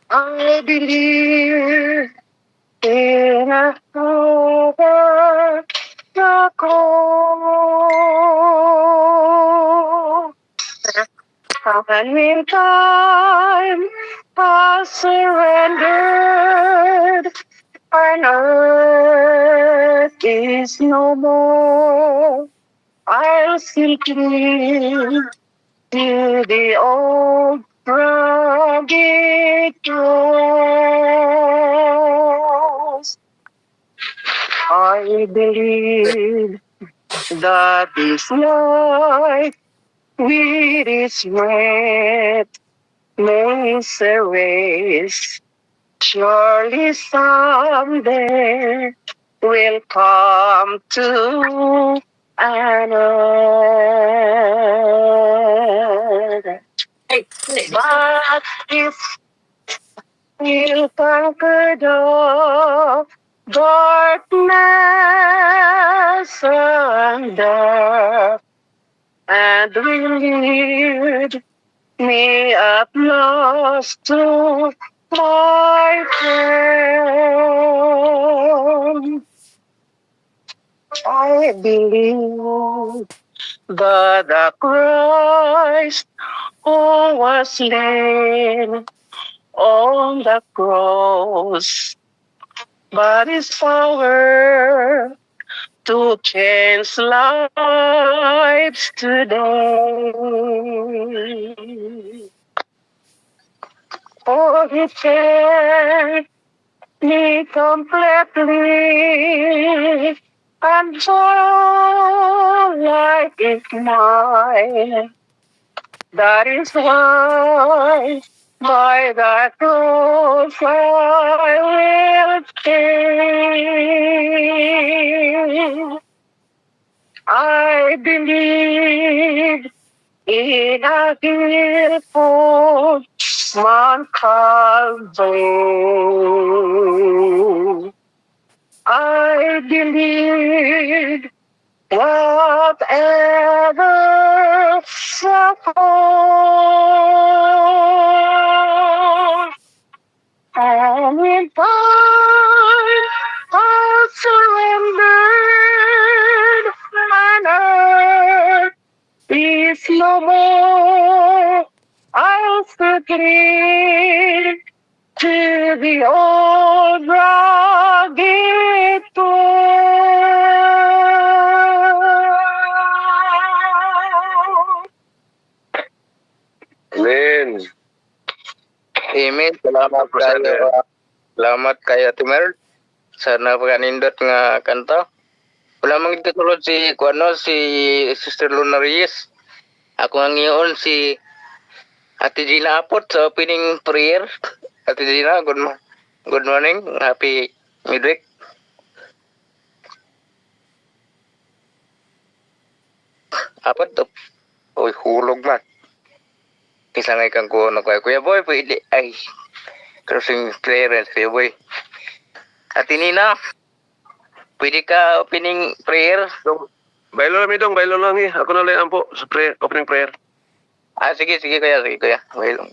I believe in a over the cold. And in time I surrendered, and earth is no more. I'll still cling to the old rugged cross. I believe that this life with its breath makes a race. Surely someday will come to an end. But if we'll conquer the darkness and death, and will lead me at last to my friend. I believe that the Christ who was slain on the cross, but his power to change lives today. For he changed me completely, and joy like is mine. That is why by the cross I will stay. I believe in a beautiful Mount Calvary. I believe whatever suffers, and in time I'll surrender, and earth is no more. I'll cling to the old rugged cross. Amen. Amen. Salamat kayo. Salamat kayo Timer. Sa napakanindot nga kanta. Wala mang itusulod si Sister Luna Reyes. Ako ang iyon si Ate Gina Apot sa opening prayer. Ate Gina, good morning. Happy midweek. Apot to. Uy, hulog man. Isangay kang ko na kuya boy, pwede. Ay, crossing clearance, kuya boy. Ate Nina, pwede ka opening prayer? Bailo lang eh. Ako na lang po sa prayer, opening prayer. Sige kuya. Bailo.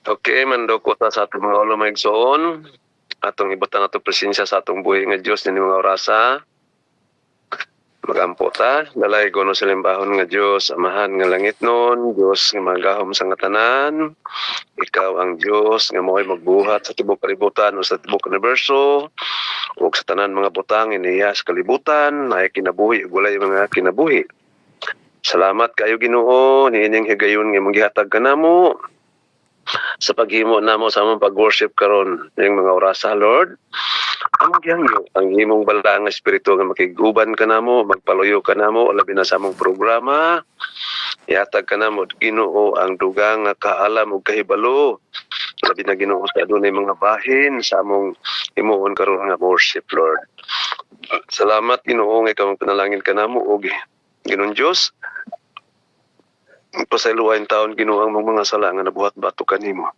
Okay, mandoko ta sa atong mga ulo maigsoon. Atong ibatan atong presensya sa atong buhay nga Dios ni mga orasa. Magampo ta, dalay gono sa limbahon nga Dios, amahan nga langit nun, Dios nga magahom sa nga tanan. Ikaw ang Dios nga mo'y magbuhat sa tibok kalibutan o sa tibok universo. Ug sa tanan mga butang iniya sa kalibutan, na kinabuhi ug walay mga kinabuhi. Salamat kayo Ginoo niining higayon nga magihatag kanamo sa paghimo namo sa among pag-worship karon ning mga orasa Lord. Ang imong balang espiritu nga makiguban kanamo, magpaluyo kanamo labi na sa among programa. Ihatag kanamo Ginoo ang dugang nga kaalam ug kahibalo. Labi na Ginoo sa adunay mga bahin sa among himuon karon nga worship Lord. Salamat Ginoo nga ikaw ang panalangin kanamo og Ginoong Dios. Pasayloan taon Ginoo ang mga sala nga nabuhat bato kanimo.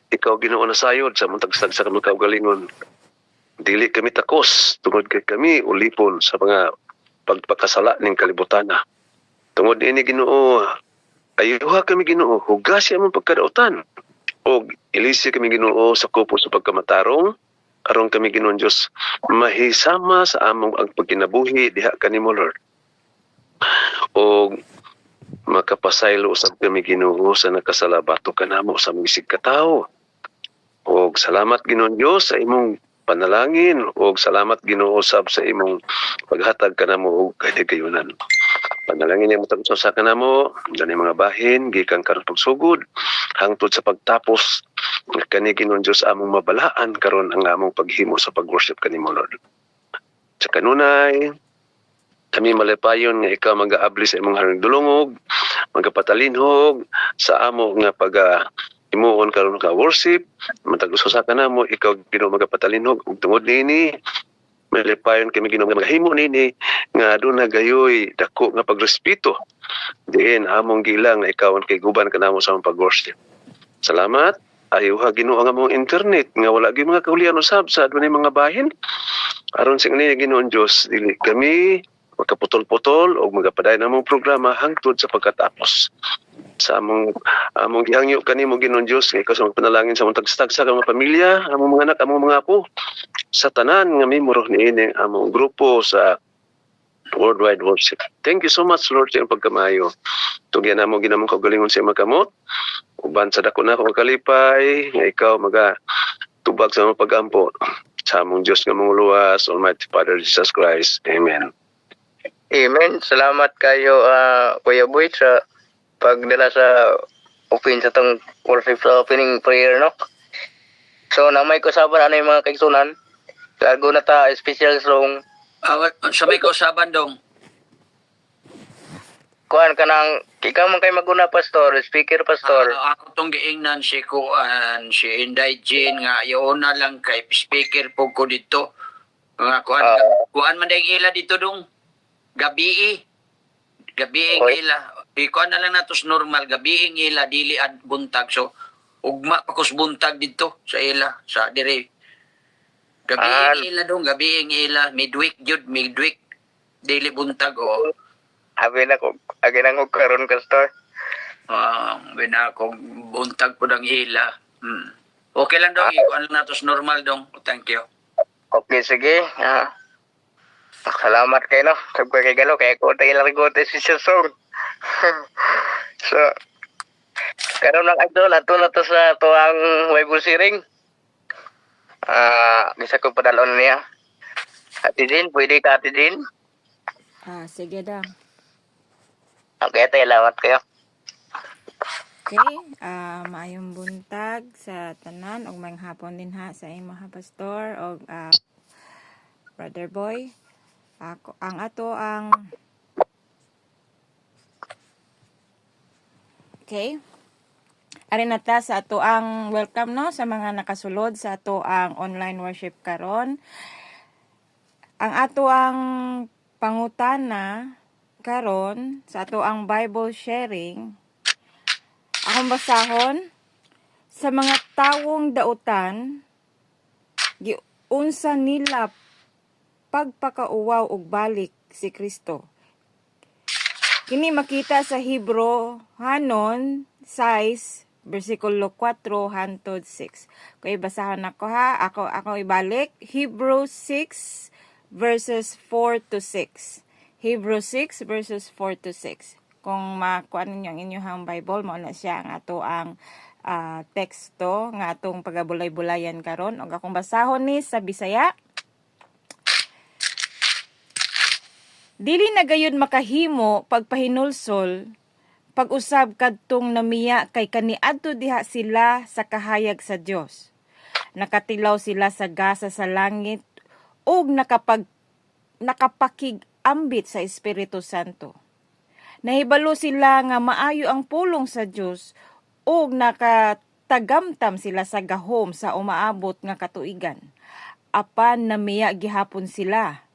Ikaw Ginoo na sayod sa matagstag sa kamang kaugalingon. dili kami takos tungod kay kami ulipon sa mga pagpakasala ning kalibutan. Tungod ini Ginoo, ayuha kami Ginoo, hugasi among pagkadautan. O ilisi kami Ginoo sa kupo sa pagkamatarong, aron kami Ginoon Dios mahisama sa among ang pagkinabuhi diha kanimo Lord. O makapasaylo usab kami Ginoo sa nakasalabato kanamo sa misig katawo. O salamat Ginoon Dios sa imong panalangin, o salamat Ginoo sab sa imong paghatag kanamo og kahigayonan. Panalangin niya mo sa kanamo, dani mga bahin, gikan karon pagsugod, hangtod sa pagtapos, kani Ginoon Dios among mabalaan karon ang among paghimo sa pag-worship kanimo Lord. Sa kanunay, kami malipayon nga ikaw mag-aabli sa imong harigdulongog, magapatalinhog sa amo nga imuon karon ka worship, matag usa ka namo ikaw Ginoo magapatalinhog ug tungod niini malipayon kami Ginoo nga magahimo nini nga aduna gayoy dako nga pagrespeto diin among gilang nga ikaw kay guban kanamo sa among pag-worship. Salamat. Ayuha Ginoo ang among internet nga wala gyud mga kaulian usab sa adunay mga bahin. Aron sa kanila Ginoon Dios dili kami magkaputol-putol o magapadayon among programa hangtod sa pagkatapos. Sa among gihangyo kanimo Ginoon Dios kay ikaw sa panalangin sa among tagstagsa nga mga pamilya, among mga anak, among mga apo, sa tanan nga mimoro niini among grupo sa Worldwide Worship. Thank you so much Lord sa iyong pagkamayo. Tugyan namo ginamong kaugalingon sa imong kamot. Uban sa dako na akong kalipay nga ikaw tubag sa among pagampo sa among Dios nga mong luwas, Almighty Father Jesus Christ. Amen. Amen. Salamat kayo Kuya Boy sa pagdala sa sa tong worship sa opening prayer no. So namay ko saban ano yung mga kaigsunan. Lago na ta special song. Sabay ko saban dong. Kuan kanang ikaw man kay maguna pastor, speaker pastor. Ako tong giingnan si Kuan, si Inday Jean nga na lang kay speaker po ko dito. Nga kuan man dayong ila dito dong. Gabi ang ila. Ikuan na lang natos normal. Gabi ang ila. Dili at buntag. So, ugma pa kus buntag dito sa ila. Sa dire. Gabi ang ila dong. Gabi ang ila. Midweek jud. Midweek. Dili buntag. O. Abi na ko. Agi na ko karon pastor. Bina ko buntag po ng ila. Okay lang dong. Ikuan lang natos normal dong. Thank you. Okay, sige. Salamat kayo, no? Sabi kay Galo, kaya ko tayo lang ko si song. So, karon lang idol, ato na to sa tuang Bible sharing. Bisa ko padalon niya. Ate Jean, pwede ka Ate Jean? Sige daw. Okay, tayo salamat kayo. Okay, maayong buntag sa tanan og may hapon din ha sa imo ha pastor og Brother Boy. Okay. Ari na ta sa ato ang welcome no sa mga nakasulod sa ato ang online worship karon. Ang ato ang pangutana karon sa ato ang Bible sharing. Akong basahon sa mga tawong dautan giunsa nila pagpakauwaw og balik si Kristo. Kini makita sa Hebro hanon 6 versikulo 4 hangtod 6. Kay basahon ako ha. Ako ibalik Hebrew 6 verses 4 to 6. Hebrew 6 verses 4 to 6. Kung makuan ninyo ang inyong Bible, mao na siya ang ato ang teksto nga atong pagabulay-bulayan karon. Og akong basahon ni sa Bisaya. Dili na gayon makahimo pagpahinulsol pag-usab kadtong namiya kay kaniadto diha sila sa kahayag sa Dios. Nakatilaw sila sa gasa sa langit ug nakapakig-ambit sa Espiritu Santo. Nahibalo sila nga maayo ang pulong sa Dios ug nakatagamtam sila sa gahom sa umaabot nga katuigan. Apan namiya gihapon sila.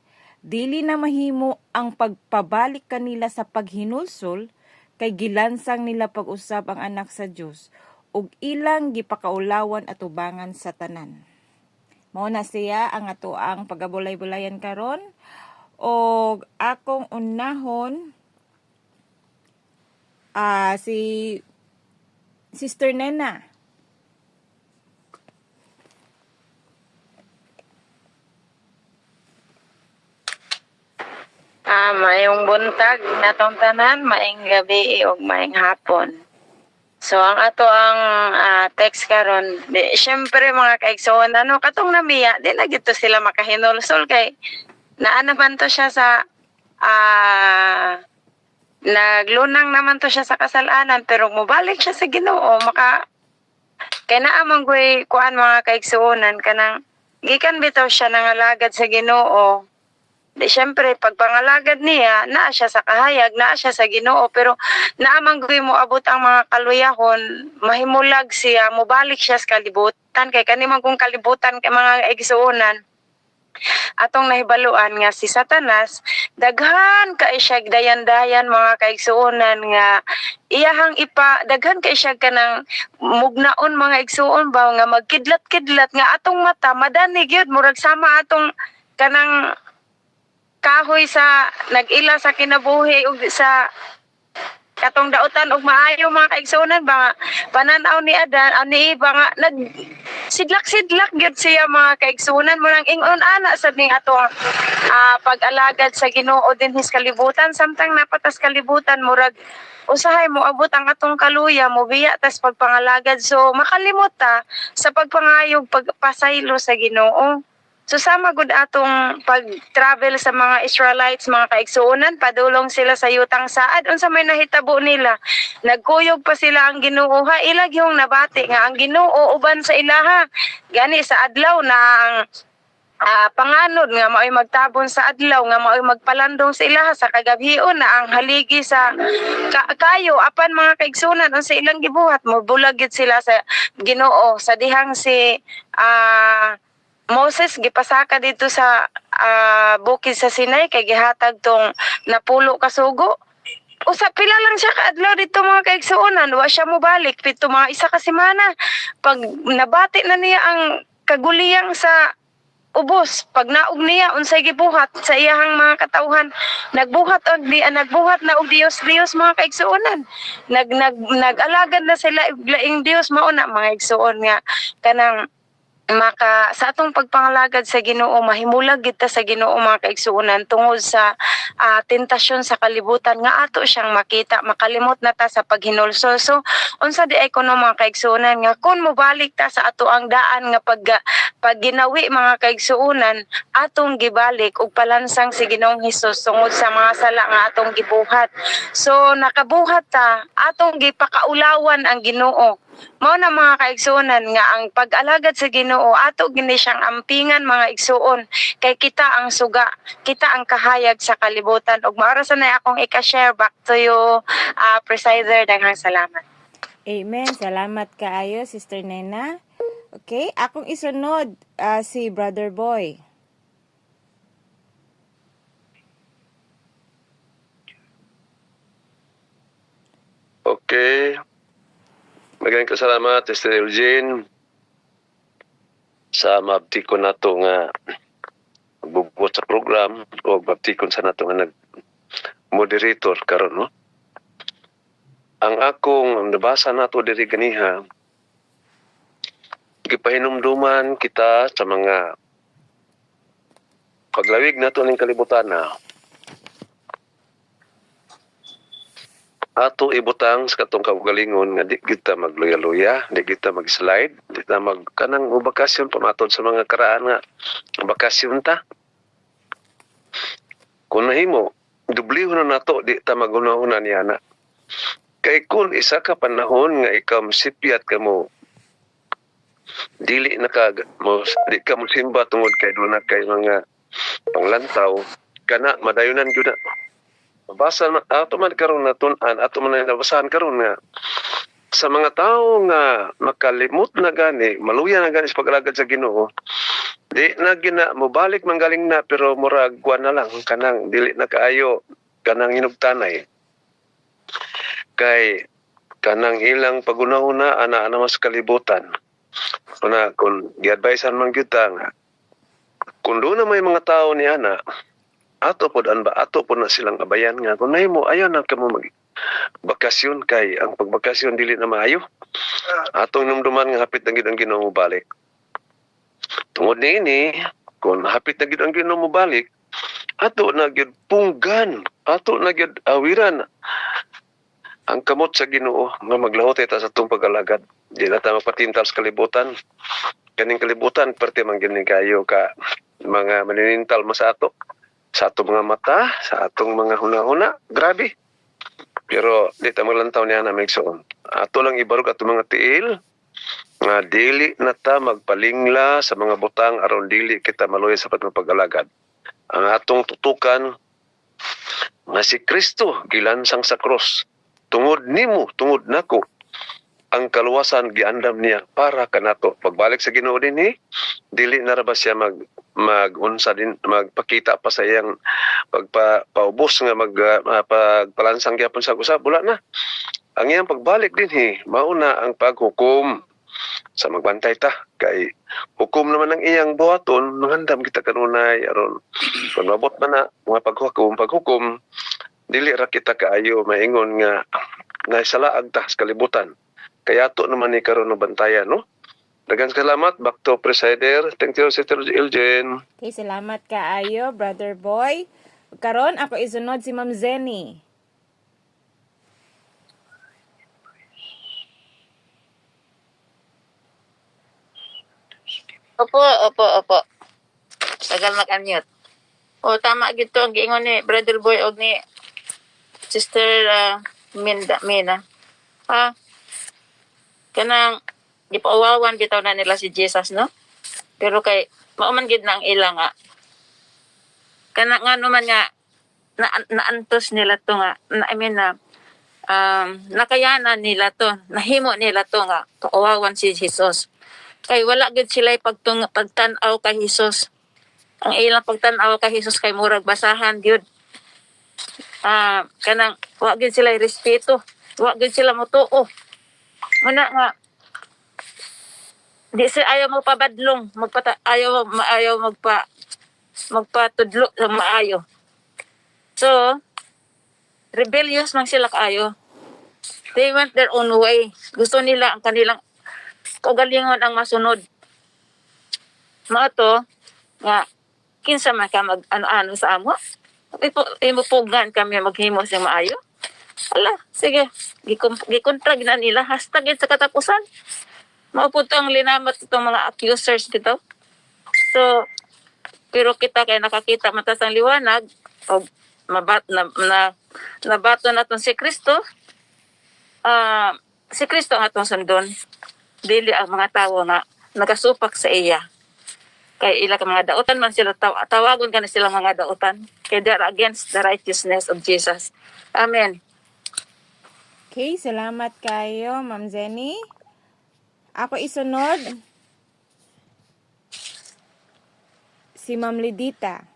Dili na mahimo ang pagpabalik kanila sa paghinulsol kay gilansang nila pag-usab ang anak sa Dios ug ilang gipakaulawan at ubangan sa tanan. Mao na siya ang ato ang pagabulay-bulayan karon. O akong unahon si Sister Nena. Maayong buntag natong tanan, maayong gabi ug maayong hapon. So ang ato ang text karon, syempre mga kaigsoon, katong namiya, di na gito sila makahinulsol kay naa naman to siya sa naglunang naman to siya sa kasalanan pero mobalik siya sa Ginoo kay naa man goy kuan mga kaigsuonan kanang gikan bitaw siya nangalagad sa Ginoo. Di syempre pag pangalagad niya naa siya sa kahayag, naa siya sa Ginoo pero naamang goy mo abot ang mga kaluyahon, mahimulag siya, mobalik siya sa kalibutan kay kanimang kung kalibutan kay mga igsuonan. Atong nahibaluan nga si Satanas daghan ka siya dayan-dayan mga kaigsuonan nga iyahang daghan ka siya kanang mugnaon mga igsuon ba nga magkidlat-kidlat nga atong mata madanig gyud murag sama atong kanang kahoy sa nag-ila sa kinabuhi ug sa katong dautan og maayo mga kaigsuonan ba pananaw ni Adan ni Eva nga nag sidlak-sidlak gyud siya mga kaigsuonan mo nang ingon ana sa ning atong pag-alagad sa Ginoo dinhis kalibutan samtang napatas kalibutan murag usahay mo abot ang atong kaluya mo biya tas pagpangalagad so makalimot ta sa pagpangayog pagpasaylo sa Ginoo. So sama gud atong pag-travel sa mga Israelites, mga kaigsuonan, padulong sila sa yutang saad. Unsa may nahitabo nila? Nagkuyog pa sila ang Ginoo ha. Ilag yung nabati nga ang Ginoo uban sa ilaha. Gani sa adlaw na ang panganod nga mao'y magtabon sa adlaw nga mao'y magpalandong sa ilaha sa kagabhion na ang haligi sa kayo apan mga kaigsuonan unsa ilang gibuhat mo bulag gyud sila sa Ginoo sa dihang si Moses gipasaka dito sa bukid sa Sinai kay gihatag tong napulo ka sugo. Usa pila lang siya kaadlaw dito mga kaigsuonan, wa siya mobalik pito mga isa ka semana. Pag nabati na niya ang kaguliyang sa ubos, pag naog niya unsay gibuhat sa iyahang mga katawhan, nagbuhat na og Dios mga kaigsuonan. Nag-alagad na sila og laing Dios mao na mga igsuon nga kanang sa atong pagpangalagad sa Ginoo mahimulag kita sa Ginoo mga kaigsuonan tungod sa tentasyon sa kalibutan nga ato siyang makita makalimot na ta sa paghinulsol. So unsa di ay kuno mga kaigsuonan nga kun mobalik ta sa ato ang daan nga pagginawi mga kaigsuonan atong gibalik og palansang si Ginoong Hesus tungod sa mga sala nga atong gibuhat. So nakabuhat ta atong gipakaulawan ang Ginoo. Mao na mga kaigsuonan nga ang pag-alagad sa Ginoo ato gini siyang ampingan mga igsuon kay kita ang suga, kita ang kahayag sa kalibutan ug maoras na akong i-share back to you presider daghang salamat. Amen. Salamat kaayo Sister Nena. Okay, akong isunod si Brother Boy. Okay. Maraming kasalamat, Sister Eugene, sa mabtikon nato nga magbubuot sa program o mabtikon sa nato nga nag-moderator karon no. Ang akong nabasa nato diri ganiha, gipahinumduman kita sa mga paglawig nato ning kalibutan na ato ibutang sa katong kaugalingon nga di kita magluya-luya, di kita mag-slide, di kita magkanang bakasyon pamatod sa mga karaan nga bakasyon ta. Kung nahimo, dublihon na nato, di ta magunahuna niya na. Kay kung isa ka panahon nga ikaw masipyat ka mo, dili na ka, di ka mo simba tungod kay doon na kay mga panglantaw, kana madayunan yun na. Mabasa ato man karon natun-an ato man nabasahan karon nga sa mga tawo nga makalimot na gani maluya na gani sa pag-alagad sa Ginoo di na gina mobalik manggaling na pero murag kuan na lang kanang dili na kaayo kanang hinugtanay kay kanang ilang pagunahuna ana mas kalibutan kuna kung gi-advisean man gyud ta nga kung doon na may mga tao ni ana, ato po na silang abayan nga kung nahimo ayaw na kamo mag bakasyon kay ang pagbakasyon dili na maayo. Atong numduman nga hapit na gid ang Ginoo balik. Tungod niini, kung hapit na gid ang Ginoo balik, ato na gid punggan, ato na gid awiran ang kamot sa Ginoo nga maglahot ta sa atong pag-alagad. Di na ta magpatintal sa kalibutan. Kaning kalibutan parte man gini kayo ka mga maninintal sa atong mga mata, sa atong mga hunahuna, grabe. Pero di ta maglantaw niya na magsuon. Ato lang ibarog ato mga tiil nga dili na ta magpalingla sa mga butang aron dili kita maluya sa pag-alagad. Ang atong tutukan nga si Kristo gilansang sa cross. Tungod nimo, tungod nako, ang kaluwasan giandam niya para kanato. Pagbalik sa Ginoo dinhi, dili na ra ba siya magunsa din magpakita pa sa iyang pagpaubos nga pagpalansang gyapon sa usab, wala na. Ang iyang pagbalik dinhi mao na ang paghukom sa magbantay ta kay hukom naman ang iyang buhaton nangandam kita kanunay aron kung mabot man na mga paghukom dili ra kita kaayo maingon nga naisalaag ta sa kalibutan. Kaya to naman ni karon ng bantayan, no? Daghang salamat. Back to Presider. Thank you, Sister Eljen. Okay, salamat kaayo, Brother Boy. Karon ako isunod si Ma'am Zenny. Opo. Tagal mag-unmute. O, tama gito ang giingon ni Brother Boy o ni Sister Mina. Kanang gipaawawan bitaw na nila si Jesus, no? Pero kay mauman gid na ang ilang nga. Kana nga naman nga naantos nila to nga nakayanan nila to, nahimo nila to nga paawawan si Jesus. Kay wala gid sila pagtan-aw kay Jesus. Ang ilang pagtan-aw kay Jesus kay murag basahan gyud. Kanang wa gid sila respeto, wa gid sila motuo. Muna nga di sila ayaw magpabadlong, ayaw magpatudlo sa maayo. So, rebellious man sila kaayo. They went their own way. Gusto nila ang kanilang kaugalingon ang masunod. Mga to, nga, kinsa man ka mag-ano-ano sa amo, imupugan kami maghimo sa maayo. Ala, sige, gikontrag na nila, hashtag sa katapusan. Maupod ang linamat itong mga accusers dito. So, pero kita kay nakakita matas ang liwanag, o nabato na itong si Kristo ang atong sundon. Dili ang mga tao nga nagasupak sa iya. Kay ila ka mga dautan man sila, tawagon ka na sila mga dautan. Kay they are against the righteousness of Jesus. Amen. Okay, salamat kayo, Ma'am Zenny. Ako isunod si Ma'am Lidita.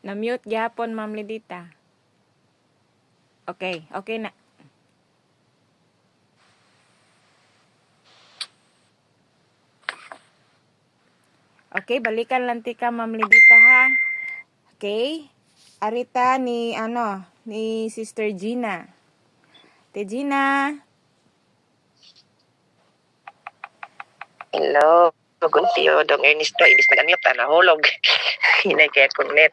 Na-mute gyapon, Ma'am Lidita. Okay na. Okay, balikan lang tika, Ma'am Lidita, ha. Okay? Arita ni Sister Gina. Te Gina. Hello. Kuntiyo dong Ernesto, ibis nag-unmute, nahulog. Hinay kaya kong net.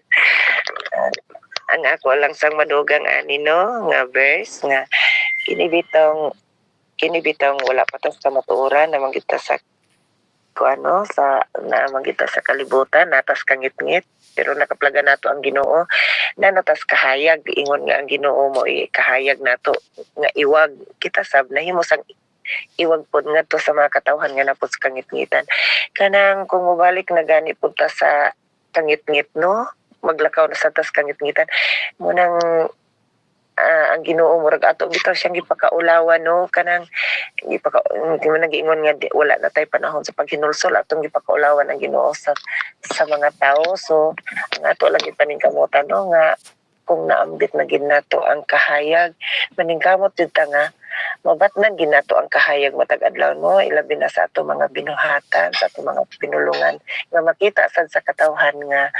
Ang ako lang sang madugang no, nga verse, nga kinibitong wala pa tas sa matuuran, namang kita sa namangita sa kalibutan, natas kangit-ngit, pero nakaplaga nato ang Ginoo, na natas kahayag, ingon nga ang Ginoo mo, kahayag nato, nga iwag, kita sab, nahimo sang iwag pod nga to sa mga katawhan nga napod sa kangit-ngitan. Kanang kung mubalik na gani po ta sa kangit-ngit, no? Maglakaw na sa tas kangit-ngitan. Munang ang Ginoo murag ato bitaw siyang gipakaulawan no kanang di man nagiingon nga wala na tay panahon sa paghinulsol atong gipakaulawan ang Ginoo sa mga tao. So ang ato lang ipaningkamutan no nga kung naambit na gid nato ang kahayag maningkamot jud ta nga mabatnan gid nato ang kahayag matag adlaw no ilabi na sa ato mga binuhatan sa ato mga pinulungan nga makita sad sa katawhan nga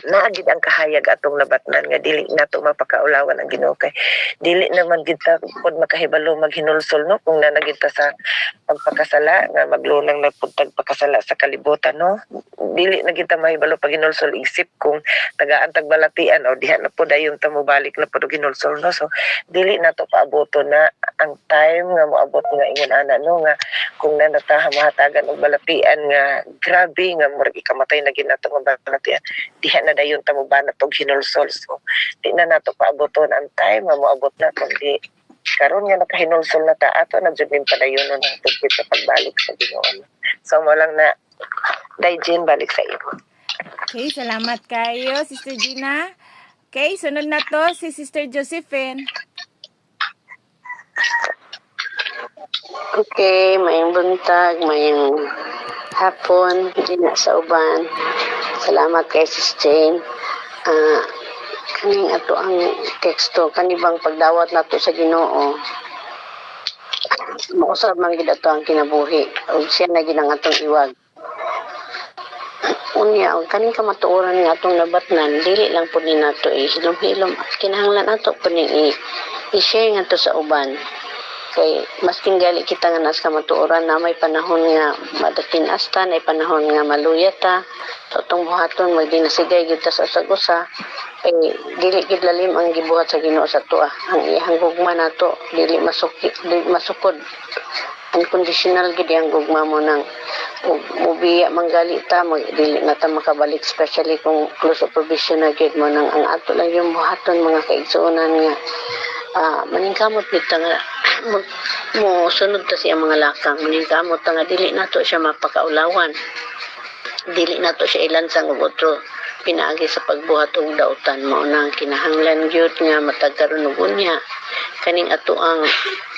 naagid ang kahayag atong nabatnan nga dili nato mapakaulawan ang Ginoo kay dili naman gid ta pud makahibalo maghinulsol no kung nanagid ta sa pagpakasala nga maglunang na pud pagpakasala sa kalibutan no dili na gid ta mahibalo pag hinulsol isip kung tagaan tagbalatian o diha na pud ayon ta mobalik na pud hinulsol no. So dili nato paaboto na ang time nga moabot nga ingon ana no nga kung nanataha mahatagan og balatian nga grabe nga murag ikamatay na gid nato nga balatian diha na dayon ta mo banat og hinulsol. So di na nato paaboton ang time nga moabot na kundi karon nga nakahinulsol na ta ato na jud ning padayon ng tugit sa pagbalik sa Ginoo. So mo lang na Daijin balik sa iyo. Okay, salamat kayo, Sister Gina. Okay, sunod na to si Sister Josephine. Okay, mayang buntag, mayang hapon, di na sa uban. Salamat kay Sis Jane. Kaning ato ang teksto, kanibang pagdawat nato sa Ginoo. Mausab man gid ato ang kinabuhi. Ug siya na gid ang atong iwag. Unya, ang kaning kamatuoran nga atong nabatnan, dili lang po ni nato hilom-hilom. Kinahanglan ato po ni i-share nga to sa uban. Kay masking gali kita nga nas kamatuoran na may panahon nga madatin asta, may panahon nga maluyata. So itong buhaton, magdinasigay gid ta sa usag-usa. Kay dili gid lalim ang gibuhat sa Ginoo sa tuwa. Ang iyang gugma nato dili masukod. Unconditional gid ang gugma mo nang mubiya manggali ta dili na ta makabalik, especially kung close supervision na gid mo nang ang ato lang yung buhaton mga kaigsuonan nga maningkamot kita nga mo sunod ta siya mga lakang maningkamot ta nga dili nato siya mapakaulawan, dili nato siya ilansang og otro pinaagi sa pagbuhat og dautan. Mao nang kinahanglan gyud nga matag karon og unya kaning ato ang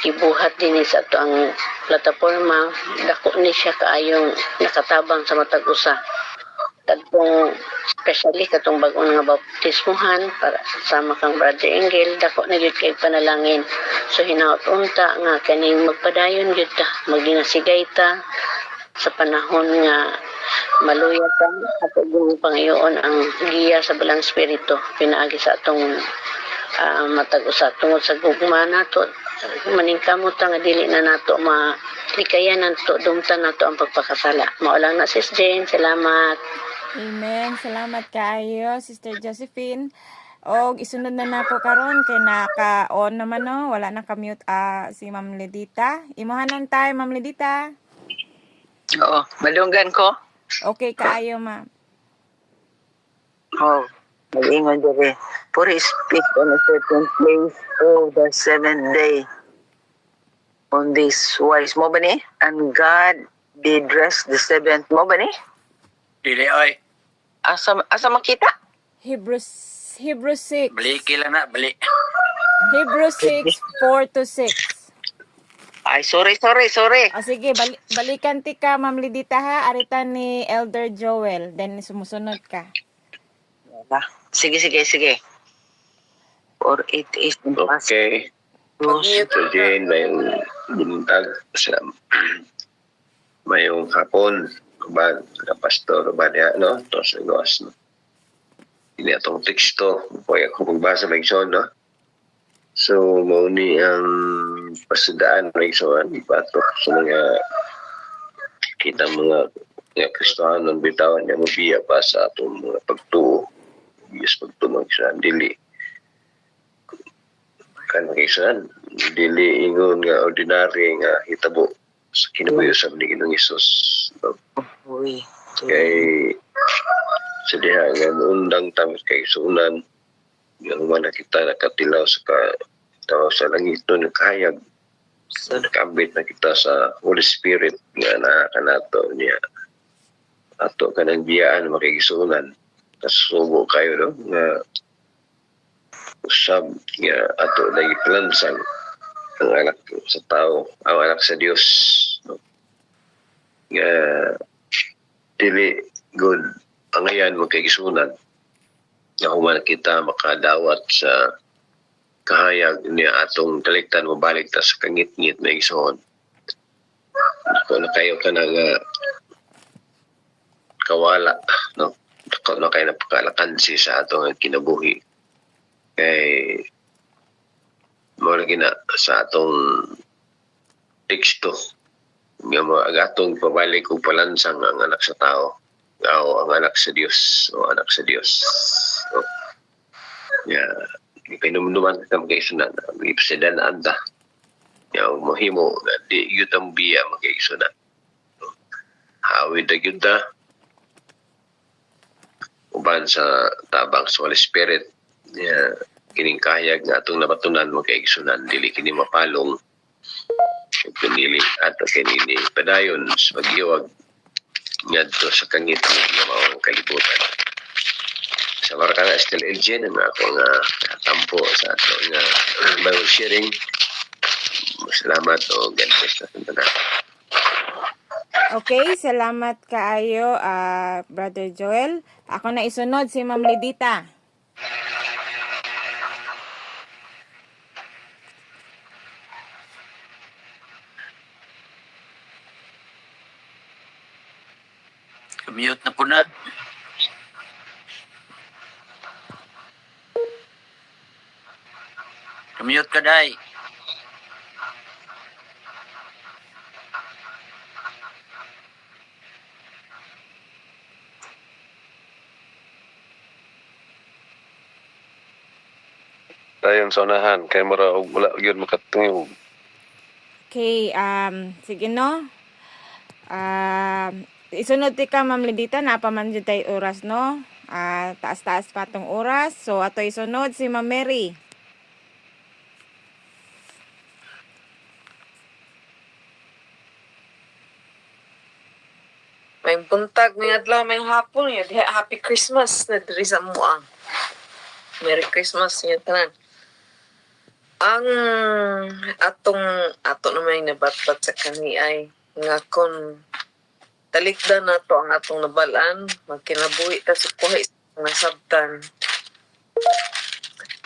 ibuhat dinhi sa ato ang plataporma, dako ni siya kaayong nakatabang sa matag usa. Kadtong especially katong bag-o nga baptismuhan para sama kang Brother Engel, dako na gyud kay panalangin. So hinaot unta nga kaning magpadayon gyud ta, magdinasigay ta sa panahon nga maluya ta at ug pangayoon ang giya sa balang espiritu pinaagi sa atong matag usa tungod sa gugma nato. Maningkamot nga dili na nato malikayan nato dumtan nato ang pagpakasala. Mao lang na Sis Jane, salamat. Amen. Salamat kayo, Sister Josephine. Og isunod na nako karon kay naka-on naman no, wala na ka-mute si Ma'am Lidita. Imuhanan tayo, Ma'am Lidita. Oo, malunggan ko. Okay kaayo, Ma'am. Oh, mag-ingon diri. For he speak on a certain place of the seventh day. On this wise mo ba ni? And God did rest the seventh mo ba ni? Dili oy. Asa makita? Hebrews 6. Balik kila na, balik. Hebrews 6, 4-6. Ay, sorry. Sige, balikan ti ka, Ma'am Lidita ha. Aritan ni Elder Joel. Then sumusunod ka. Sige. For it is Okay. So Jane, mayong buntag sa mayong hapon ba ka pastor ba niya no to sa gawas no ini atong teksto pwede ko magbasa ng igsoon no. So mao ni ang pasidaan ng igsoon ipatok sa mga kita mga Kristiyano bitawan niya mabiya pa sa atong mga pagtuo yes pagtumag sa dili kan magisan dili ingon nga ordinary nga hitabo sa kinabuhi sa Ginoong Hesus. Uy. Kay sa diha nga undang tamis kay sunan yung mga kita nakatilaw sa langit nun kahayag sa nakambit na kita sa Holy Spirit nga nakakanato niya ato kanang biyaan makikisunan kasubo kayo no nga usab nga ato lagi palansang ang anak sa tao, ang anak sa Dios, no? Nga dili good ang ayan magkaigsunan nga human kita makadawat sa kahayag niya atong taliktan mo balik ta sa kangit-ngit na igsoon. Kung na kayo ka na kawala, no? Kung na kayo napakalakansi sa atong kinabuhi, kay mo lagi na sa atong teksto nga mo agatong pabalik og palansang ang anak sa tao o ang anak sa Dios o anak sa Dios, no? Pinumduman ka magkaisunan, ipsidan anda. Yung mahimo, di yun ang biya magkaisunan. Hawid na yun na. Uban sa tabang sa Holy Spirit, kining kahayag nga itong nabatunan magkaisunan, dili kini mapalong. Pinili at kinili padayon sa magiwag ngadto sa kangit ng mga kalibutan. Sa Maracana Still Elgin, ang akong tampo sa ato nga Bible sharing. Salamat o God bless na tanan. Okay, salamat kaayo, Brother Joel. Ako na isunod si Ma'am Lidita. Mute na po na. Mute ka, Day. Dayon sa unahan, kay mura og wala gyud makatungog. Okay, sige no. Isunod ti ka, Ma'am Lidita, napaman dyan tayo oras, no? Taas-taas pa tong oras. So, ato isunod si Ma'am Mary. May buntag, may adlaw, may hapon yun. Happy Christmas na diri sa mua. Merry Christmas yun tanan. Ang ato naman nabatbat sa kani ay nga kon talikdan na to ang atong nabalaan, magkinabuhi ta sa kuhay sa nasabtan.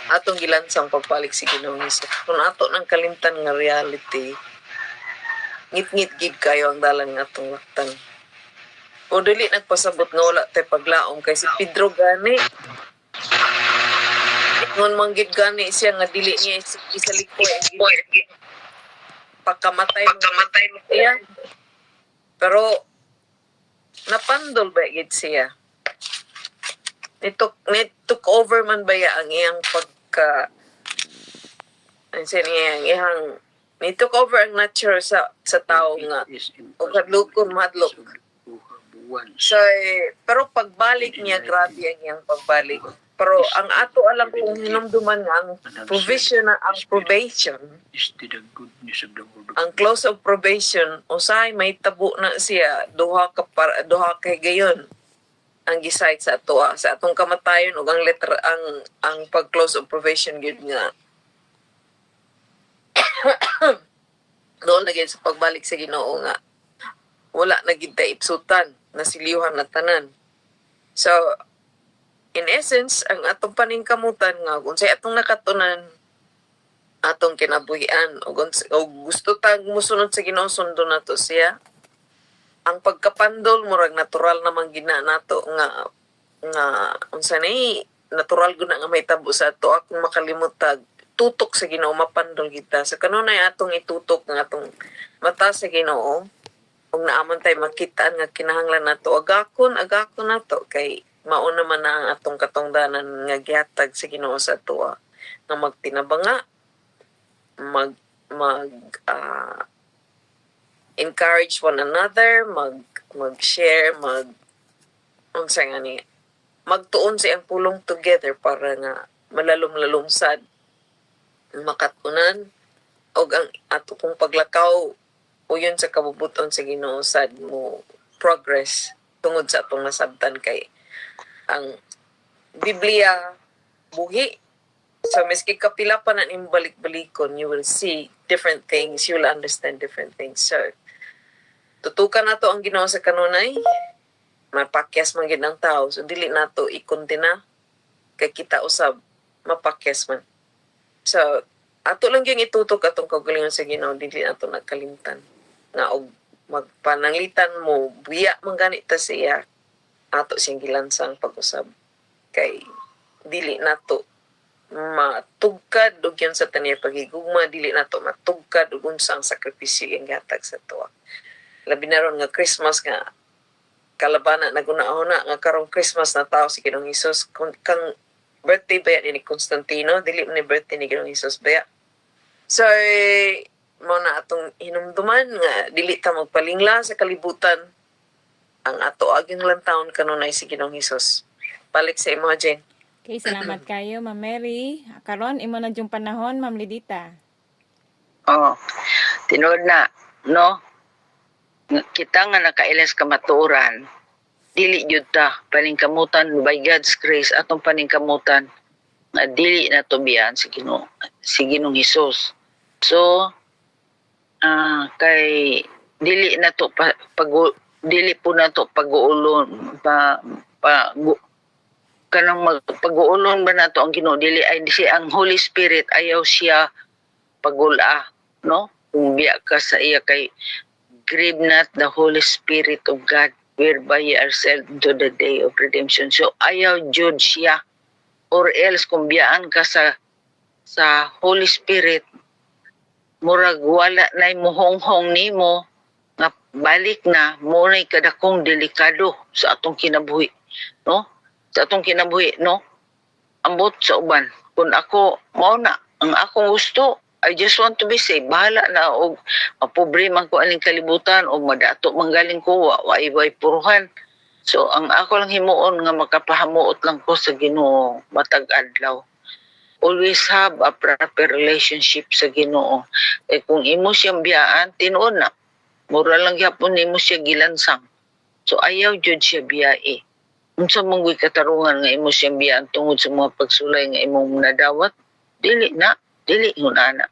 Atong gilansang pagpalik si Ginoong Hesus. Kung ato ng kalimtan nga reality, ngit-ngit gid kayo ang dalan nga atong laktan. O dili nagpasabot nga wala tayo paglaom kay si Pedro gani. Ngon manggid gani siya nga dili niya isalikoy pagkamatay mo siya. Pero napandol ba gid siya? Ni took over man ba ya ang iyang pagka ni took over ang nature sa tao nga o kadlukon madlok. So, pero pagbalik niya, grabe ang iyang pagbalik. Pero ang ato alam kung hinumduman nga ang provision na ang probation, ang close of probation, usay may tabo na siya, duha kay gayon ang gisayt sa ato sa atong kamatayon ug ang letter ang pag close of probation gyud nga. Doon lagi sa pagbalik sa Ginoo nga wala na gid ta ipsutan, nasiliuhan na tanan. So, in essence, ang atong paningkamutan nga, kung say atong nakatunan, atong kinabuhian, o gusto tag musunod sa Ginoo, sundo na to siya, ang pagkapandol, murag natural naman gina nato nga unsa ni natural guna nga may tabo sa ato, akong makalimutag, tutok sa Ginoo, mapandol kita. Sa kanunay atong itutok ng atong mata sa Ginoo, kung naaman tayo makitaan nga kinahanglan nato agakon nato kay mauna man na ang atong katungdanan nga gihatag sa Ginoo sa ato nga magtinabanga encourage one another, mag-share, unsa nga ni magtuon sa ang pulong together para nga malalom-lalumsad makatunan og ang ato pong paglakaw o yun sa kabubuton sa Ginoo sad mo progress tungod sa atong nasabtan kay ang Biblia buhi So, miski kapila pa na yung balik-balikon, you will see different things, you will understand different things. So, tutukan na to ang Ginoo sa kanunay, mapakyas man gid ang tao. So, dili na to ikontina, kay kita usab, mapakyas man. So, ato lang yung itutok atong kaugalingon sa Ginoo, dili na to nagkalimtan. Nga, og magpananglitan mo, buya man ganit ta siya, ato siyang gilansang pag-usab. Kay, dili na to matugkad og yun sa taniya pagigugma, dili na to matugkad og unsa ang sakripisyo yung gatag sa tuwa. Labi na ron nga Christmas nga kalabana naguna-una nga karong Christmas na tao si Ginoong Hesus kang birthday ba ni Constantino, dili ni birthday ni Ginoong Hesus ba. So mo na atong hinumduman nga dili ta magpalingla sa kalibutan, ang ato aging lantawon kanunay si Ginoong Hesus. Balik sa imo, Jen. Okay, salamat kayo, Ma'am Mary. Karon imo na yung panahon, Ma'am Lidita. Oh, tinuod na, no? Kita nga nakailas kamatuoran, dili jud ta paningkamutan by God's grace atong paningkamutan nga dili na to biyan si Ginoong Hesus. So, kay dili na to dili po na to pag-uulon kanang pag-uulon ba nato ang Ginoo, dili ay siya ang Holy Spirit, ayaw siya pagula, no? Kung biya ka sa iya kay grieve not the Holy Spirit of God whereby ye are sealed to the day of redemption. So ayaw jud siya, or else kung biyaan ka sa Holy Spirit, murag wala na muhonghong nimo nga balik na mo na kadakong delikado sa atong kinabuhi, no? Sa atong kinabuhi, no? Ambot sa uban. Kung ako, mao na, ang akong gusto, I just want to be safe. Bahala na, o mapobre man ko aning kalibutan, o madato manggaling ko, wa-iway puruhan. So, ang ako lang himuon nga makapahamuot lang ko sa Ginoo matag adlaw. Always have a proper relationship sa Ginoo. Eh, kung imo siyang biyaan, tinuon na. Mura lang yapon imo siya gilansang. So, ayaw jud siya biyae. Unsa mong katarungan nga imo siyang biyaan tungod sa mga pagsulay nga imong nadawat, dili hunana.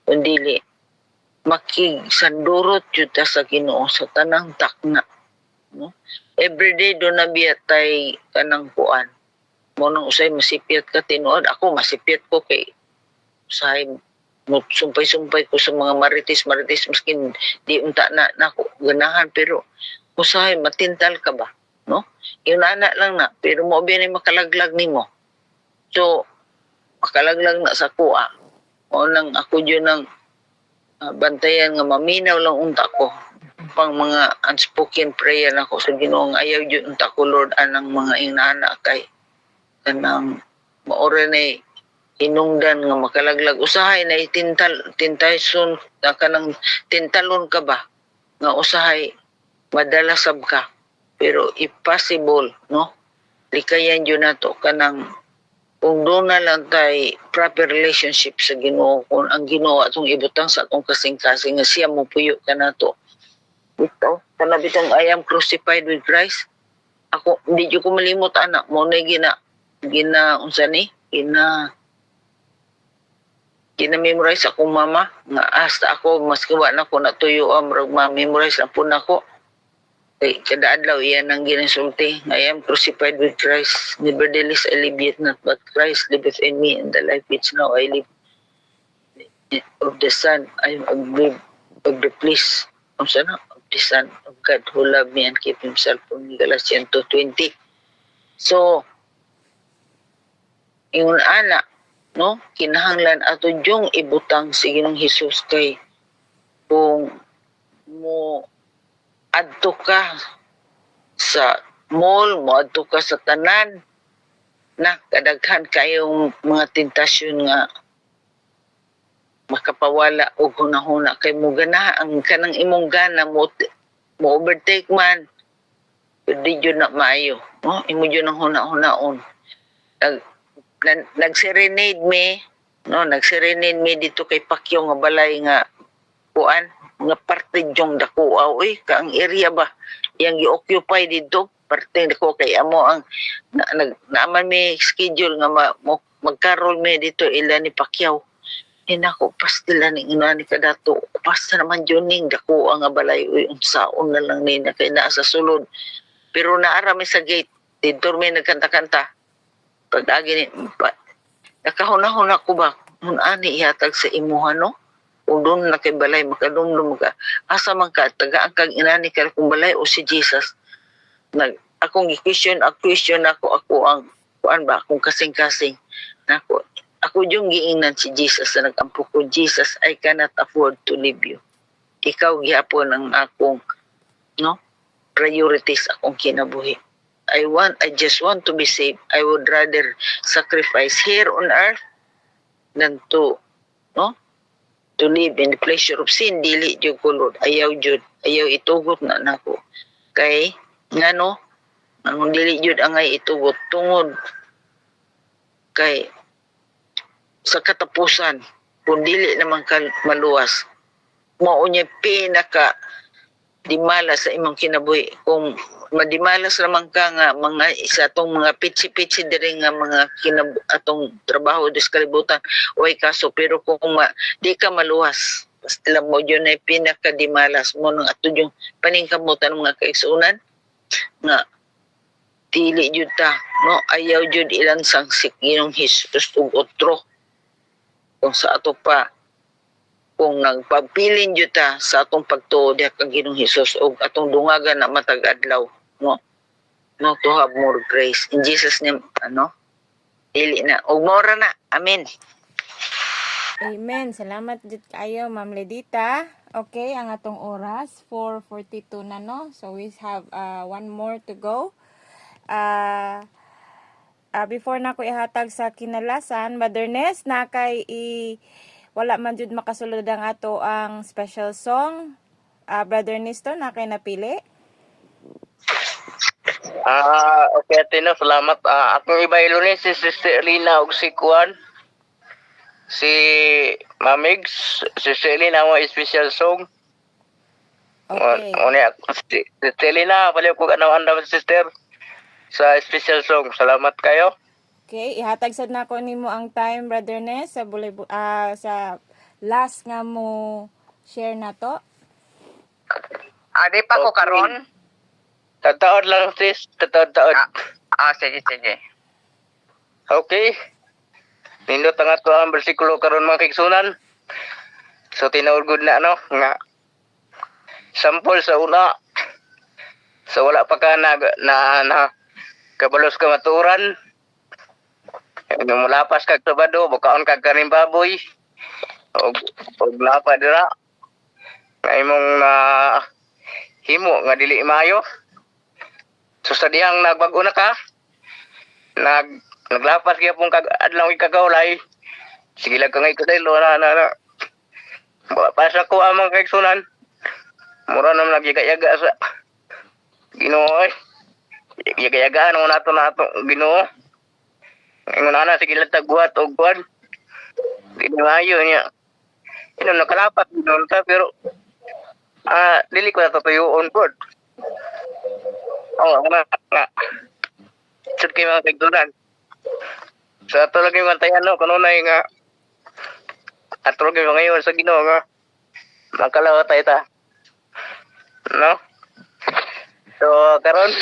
Kung dili, makigsandurot yun ta sa Ginoo sa tanang takna. No? Everyday do na biyatay kanang kuan. Mo nang usay masipyat ka tinuod, ako masipyat ko kay usay sumpay-sumpay ko sa mga marites miskin di unta na ako ganahan, pero usay matintal ka ba, no? Yung anak lang na, pero mo biyan ay makalaglag nimo. So makalaglag na sa kuha. O nang ako dyan ng bantayan nga maminaw lang unta ko. Pang mga unspoken prayer na ko sa Ginoo nga ayaw dyan unta ko, Lord, anang mga inana kay kanang maura na inungdan nga makalaglag. Usahay na tintayson na kanang tintalon ka ba nga usahay madalasab ka. Pero if possible, no? Likayan dyan na to kanang kung doon na lang tayo proper relationship sa Ginoo, kung ang Ginoo atong ibutang sa atong kasing-kasing nga siya mo puyo ka na to. Ito, kanabitang I am crucified with Christ. Ako, hindi ko malimot anak mo na gina-memorize akong mama nga hasta ako maski wa na ko natuyo ma-memorize na po na ko. Kay kada adlaw iyan ang ginasulti. I am crucified with Christ. Nevertheless, I live yet not, but Christ liveth in me, and the life which now I live of the Son. I live of the please of the Son of God who loved me and kept himself for me. Galatians 2:20. So, yung anak, no? Kinahanglan ato yung ibutang sa Ginoong Hesus kay kung mo adto ka sa mall, mo adto ka sa tanan na kadaghan kayong mga tentasyon nga makapawala og hunahuna kay mo gana ang kanang imong gana mo overtake man di jud na maayo, no? Imo jud nang huna-hunaon. Nag-serenade me, no? Nag-serenade me dito kay Pacquiao nga balay nga kuan nga parte jong dako oy kaang area ba yang gi-occupy dito parte dako kay amo ang naaman may schedule nga mo magkarol me dito ila ni Pacquiao. Nako pastila ni ina ni kadato. Pasta naman yun ning dako ang balay uy unsaon na lang ni na kay naa sa sulod. Pero naara mi sa gate. Dito mi nagkanta-kanta. Pag-agi ni nakahuna-huna ko ba nun ani ihatag sa imuha no? Kung doon na kay balay makadumdum ka. Asa man ka tagaan kang inani ka kung balay o si Jesus. Akong i-question ako ang kuan ba akong kasing-kasing. Nako ako yung giingnan si Jesus na nag-ampo ko, Jesus, I cannot afford to leave you. Ikaw gihapon ang akong priorities akong kinabuhi. I just want to be saved. I would rather sacrifice here on earth than to live in the pleasure of sin. Dili jud ko Lord. Ayaw itugot na nako. Kay ngano ang dili jud angay itugot tungod kay sa katapusan kung dili naman maluwas mao unya pinaka dimala sa imong kinabuhi. Kung madimalas naman ka nga mga isa atong mga pitsi-pitsi diri nga mga atong trabaho dis kalibutan oy kaso pero kung di ka maluwas basta mo yun ay pinakadimalas mo nang ato yung paningkamutan ng mga kaigsunan nga dili jud ta ayaw jud ilang sangsik Ginoong Hesus ug otro kung sa ato pa kung nagpagpilin jud ta sa atong pagtuo diha kang Ginoong Hesus ug atong dungagan na matag adlaw to have more grace in Jesus name dili na ug mora na amen. Amen. Salamat jud kayo Ma'am Ledita. Okay, ang atong oras 4:42 na no. So we have one more to go. Before na ko ihatag sa kinalasan, Brother Ness, na kay wala man jud makasulod ang ato ang special song. Brother Ness to na kay napili. Okay, Tino, salamat. Akong ibaylo ni si Sister Elena ug si Kuan. Si Mamigs, si Sister Elena mo special song. Okay. Si Sister Elena, pala ko anaw-andaw sister sa special song. Salamat kayo. Okay, ihatag sad nako nimo ang time Brother Ness sa sa last nga mo share na to. Di pa ko karon. Tataod lang sis, tataod. Sige. Okay. Nindot ang ato ang bersikulo karon mga kaigsunan. So tinuod na nga sample sa una. So wala pa ka na kabalos ka maturan. Nung mulapas kag Sabado, bukaon kag kaning baboy. Og lapa dira. Nga imong himo nga dili maayo. So sa dihang nagbago na ka, naglapas gyapon kag adlaw ikagawlay. Sige lang kangay kadaylo na. Para ko amang kaigsunan. Mura nam nagyaga-yaga sa Ginoo. Yaga-yagaan mo nato Ginoo. Ingon ana sige lang tagbuhat og kuan. Di maayo niya. Ino nakalapat doon ta pero dili ko natutuyuon pod. Nga. Sud kay mga kaigsunan. Sa ato lagi mga tayan kanunay nga ato lagi ngayon sa Ginoo nga makalawa tayo ta. No? So karon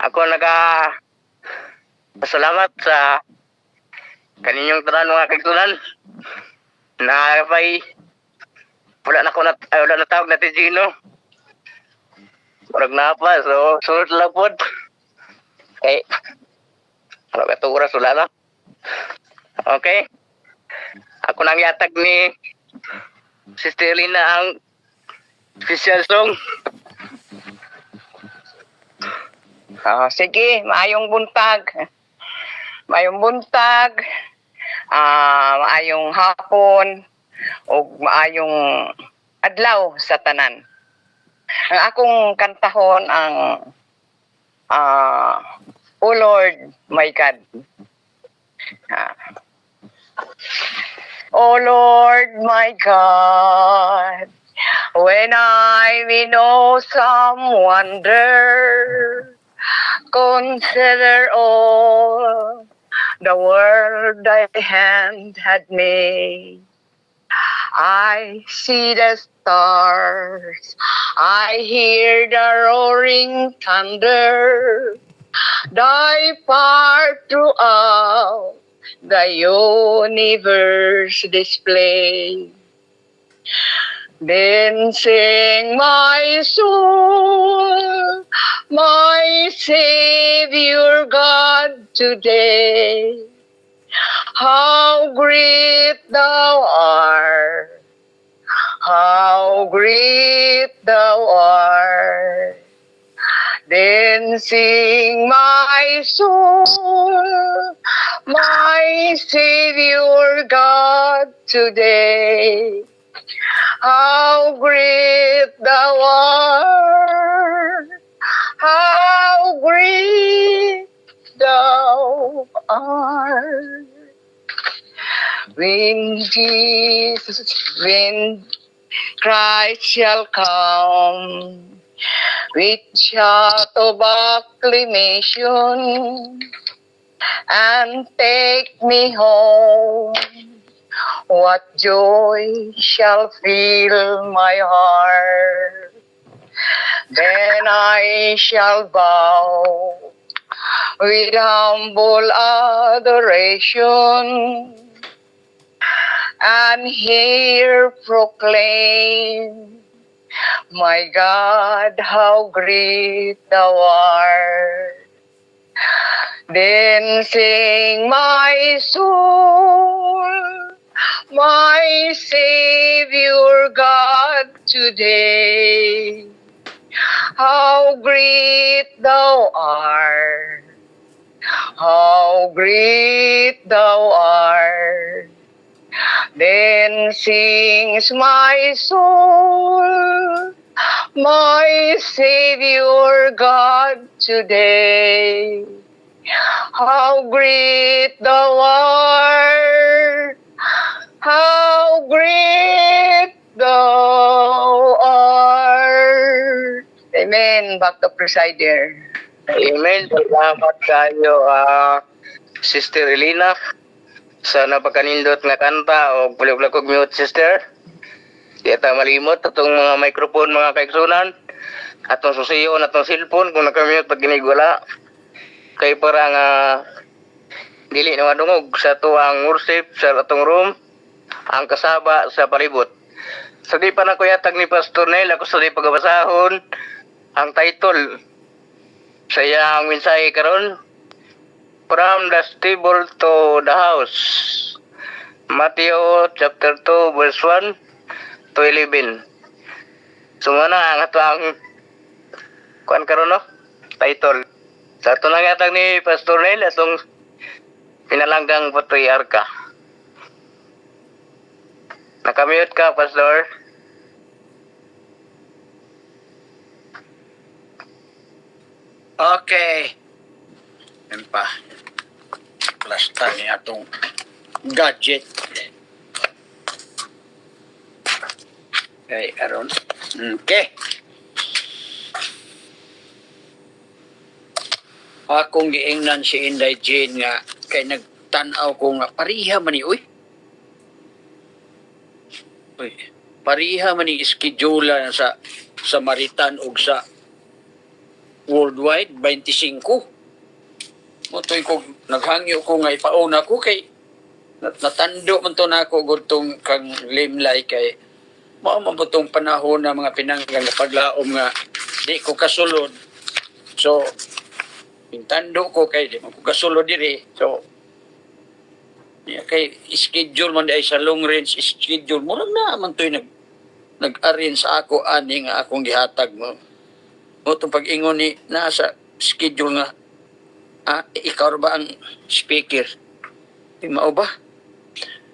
ako pasalamat sa kaninyong tanan mga kaigsunan na wala na tawag na Gino. Murag na pa, so sunod lang po. Wala ka ito oras, wala na. Okay? Ako nang yatag ni Sister Elena ang special song. Sige, maayong buntag. Maayong hapon o maayong adlaw sa tanan. Ang akong kantahon ang Oh Lord, my God. Oh Lord, my God, when I'm in awesome wonder, consider all the world thy hand had made. I see the stars, I hear the roaring thunder, thy power throughout the universe display. Then sing my soul, my Savior God today. How great thou art, how great thou art. Then sing my soul, my Savior God today. How great thou art, how great thou art. When Christ shall come, with shout of acclamation, and take me home, what joy shall fill my heart. Then I shall bow with humble adoration, and here proclaim, my God, how great thou art. Then sing my soul, my Savior God today. How great thou art, how great thou art. Then sings my soul, my Savior God today. How great thou art, how great thou art. Amen. Back to presider. Amen. Salamat kayo, Sister Elena. Sa napakanindot nga kanta o pulog-pulog kog mute, sister. Di ata malimot atong mga microphone, mga kaigsunan. Atong susiyon, atong cellphone kung nakamute pag ginigwala. Kay para nga dili na madungog sa tuang worship sa atong room, ang kasaba sa palibot. So di pa na ko yatag ni Pastor Nel, ako sa di pagabasahon ang title sa iyang mensahe karon. From the stable to the house. Matthew chapter 2 verse 1 to 11. So muna ang atang kuan karon no? Title. Sa ito lang yatag ni Pastor Neil atong pinalanggang patriarka. Nakamute ka, Pastor? Okay. Yan pa. Plasta ni atong gadget. Okay, aron. Okay. Akong giingnan si Inday Jane nga kay nagtanaw ko nga pariha man ni uy. Uy, pariha man ni schedule sa Samaritan ug sa worldwide 25. Motoy ko naghangyo ko nga ipauna ko kay natando man to nako gudtong kang limlay kay mao man butong panahon na mga pinanggang nga paglaom nga di ko kasulod. So pintando ko kay di man ko kasulod diri. So kay schedule man di sa long range schedule mo na man toy nag-arrange sa ako ani nga akong gihatag mo. Motong pag-ingon ni nasa schedule nga ikaw ba ang speaker? Di mao ba?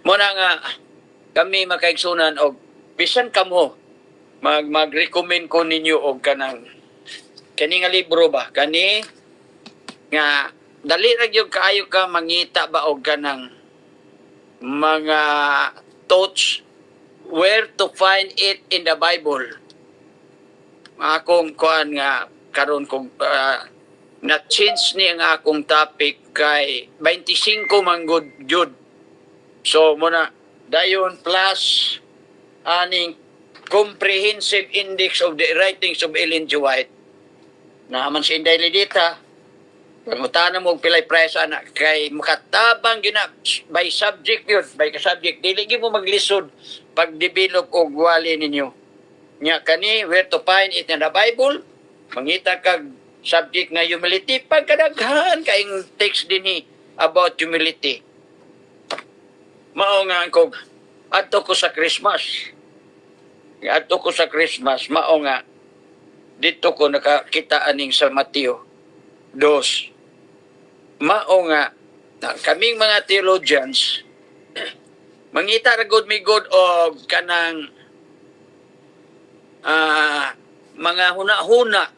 Muna nga kami makaigsunan og bisan kamo mag-recommend ko ninyo og kani nga libro ba kani nga dali ra gyud kaayo ka mangita ba og kanang mga thoughts where to find it in the Bible. Akong kuan nga karon kog na-change ni ang akong topic kay 25 manggod jud. So muna dayon plus aning comprehensive index of the writings of Ellen G. White. Naman si Inday Lidita, pangutana mo pilay price anak kay makatabang gina by subject yun, by subject dili gyud mo maglisod pag develop og wali ninyo. Nya kani where to find it in the Bible, mangita kag subject nga humility pagkadaghan kaing text dinhi about humility. Mao nga kog adto ko sa Christmas. Adto ko sa Christmas, mao nga dito ko nakakita aning sa Mateo 2. Mao nga na kaming mga theologians mangita ra gud mi god og kanang mga huna-huna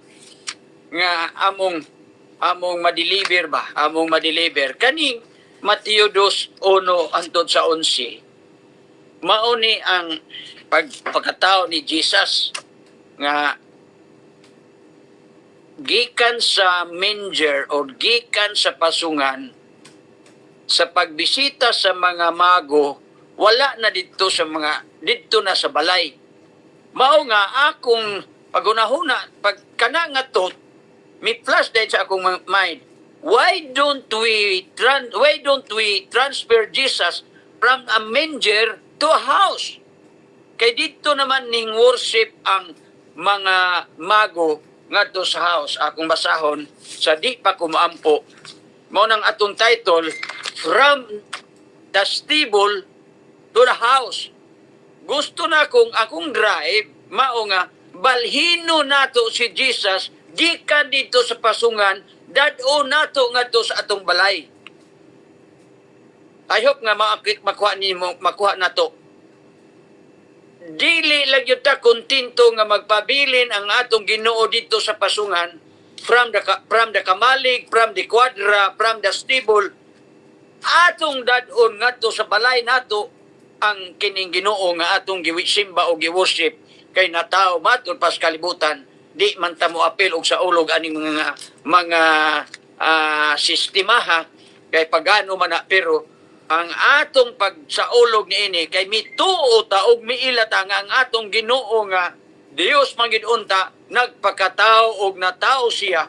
nga among madeliver ba, among madeliver kaning Mateo 2:1 hangtod sa 11. Mao ni ang pagkatao ni Jesus nga gikan sa manger o gikan sa pasungan sa pagbisita sa mga mago, wala na dito na sa balay. Mao nga akong pagunahuna pagkana nga tot mi flash din sa akong mind. Why don't we transfer Jesus from a manger to a house? Kay dito naman ning worship ang mga mago ngadto sa house. Akong basahon sa di pa kumaampo. Mao nang atong title, From the Stable to the House. Gusto na akong drive, mao nga balhino nato si Jesus gikan dito sa pasungan, dad-o nato ngadto sa atong balay. I hope nga makuha nato. Dili lang yun ta kontento nga magpabilin ang atong Ginoo dito sa pasungan from the kamalig, from the quadra, from the stable. Atong dad-on ngadto sa balay nato ang kining Ginoo nga atong gisimba o giworship kay nataw matod pas kalibutan. Di man ta mo apil og sa ulog aning mga sistema ha kay pagano man na, pero ang atong pagsaulog niini kay mituo ta og miilata nga ang atong Ginoo nga Dios mangid unta nagpakatao og natao siya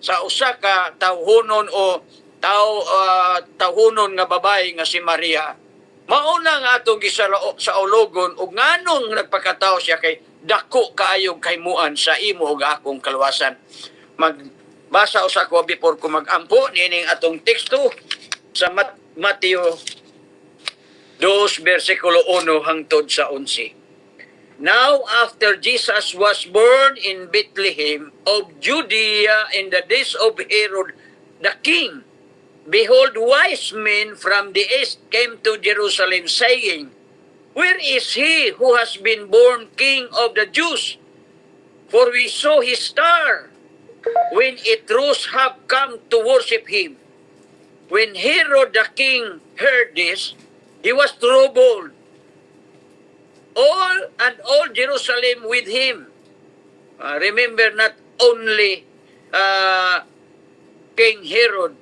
sa usa ka tawhonon o tawhonon nga babae nga si Maria. Mauna nga atong gisaulogon og nganong nagpakatao siya kay dako kaayog kaymuan sa imo ug akong kaluwasan. Magbasa usa ko before ko magampo nining atong teksto sa Mateo 2 versikulo 1 hangtod sa 11. Now after Jesus was born in Bethlehem of Judea in the days of Herod the king, behold, wise men from the east came to Jerusalem, saying, Where is he who has been born King of the Jews? For we saw his star when it rose have come to worship him. When Herod the king heard this, he was troubled. All Jerusalem with him. Remember, not only King Herod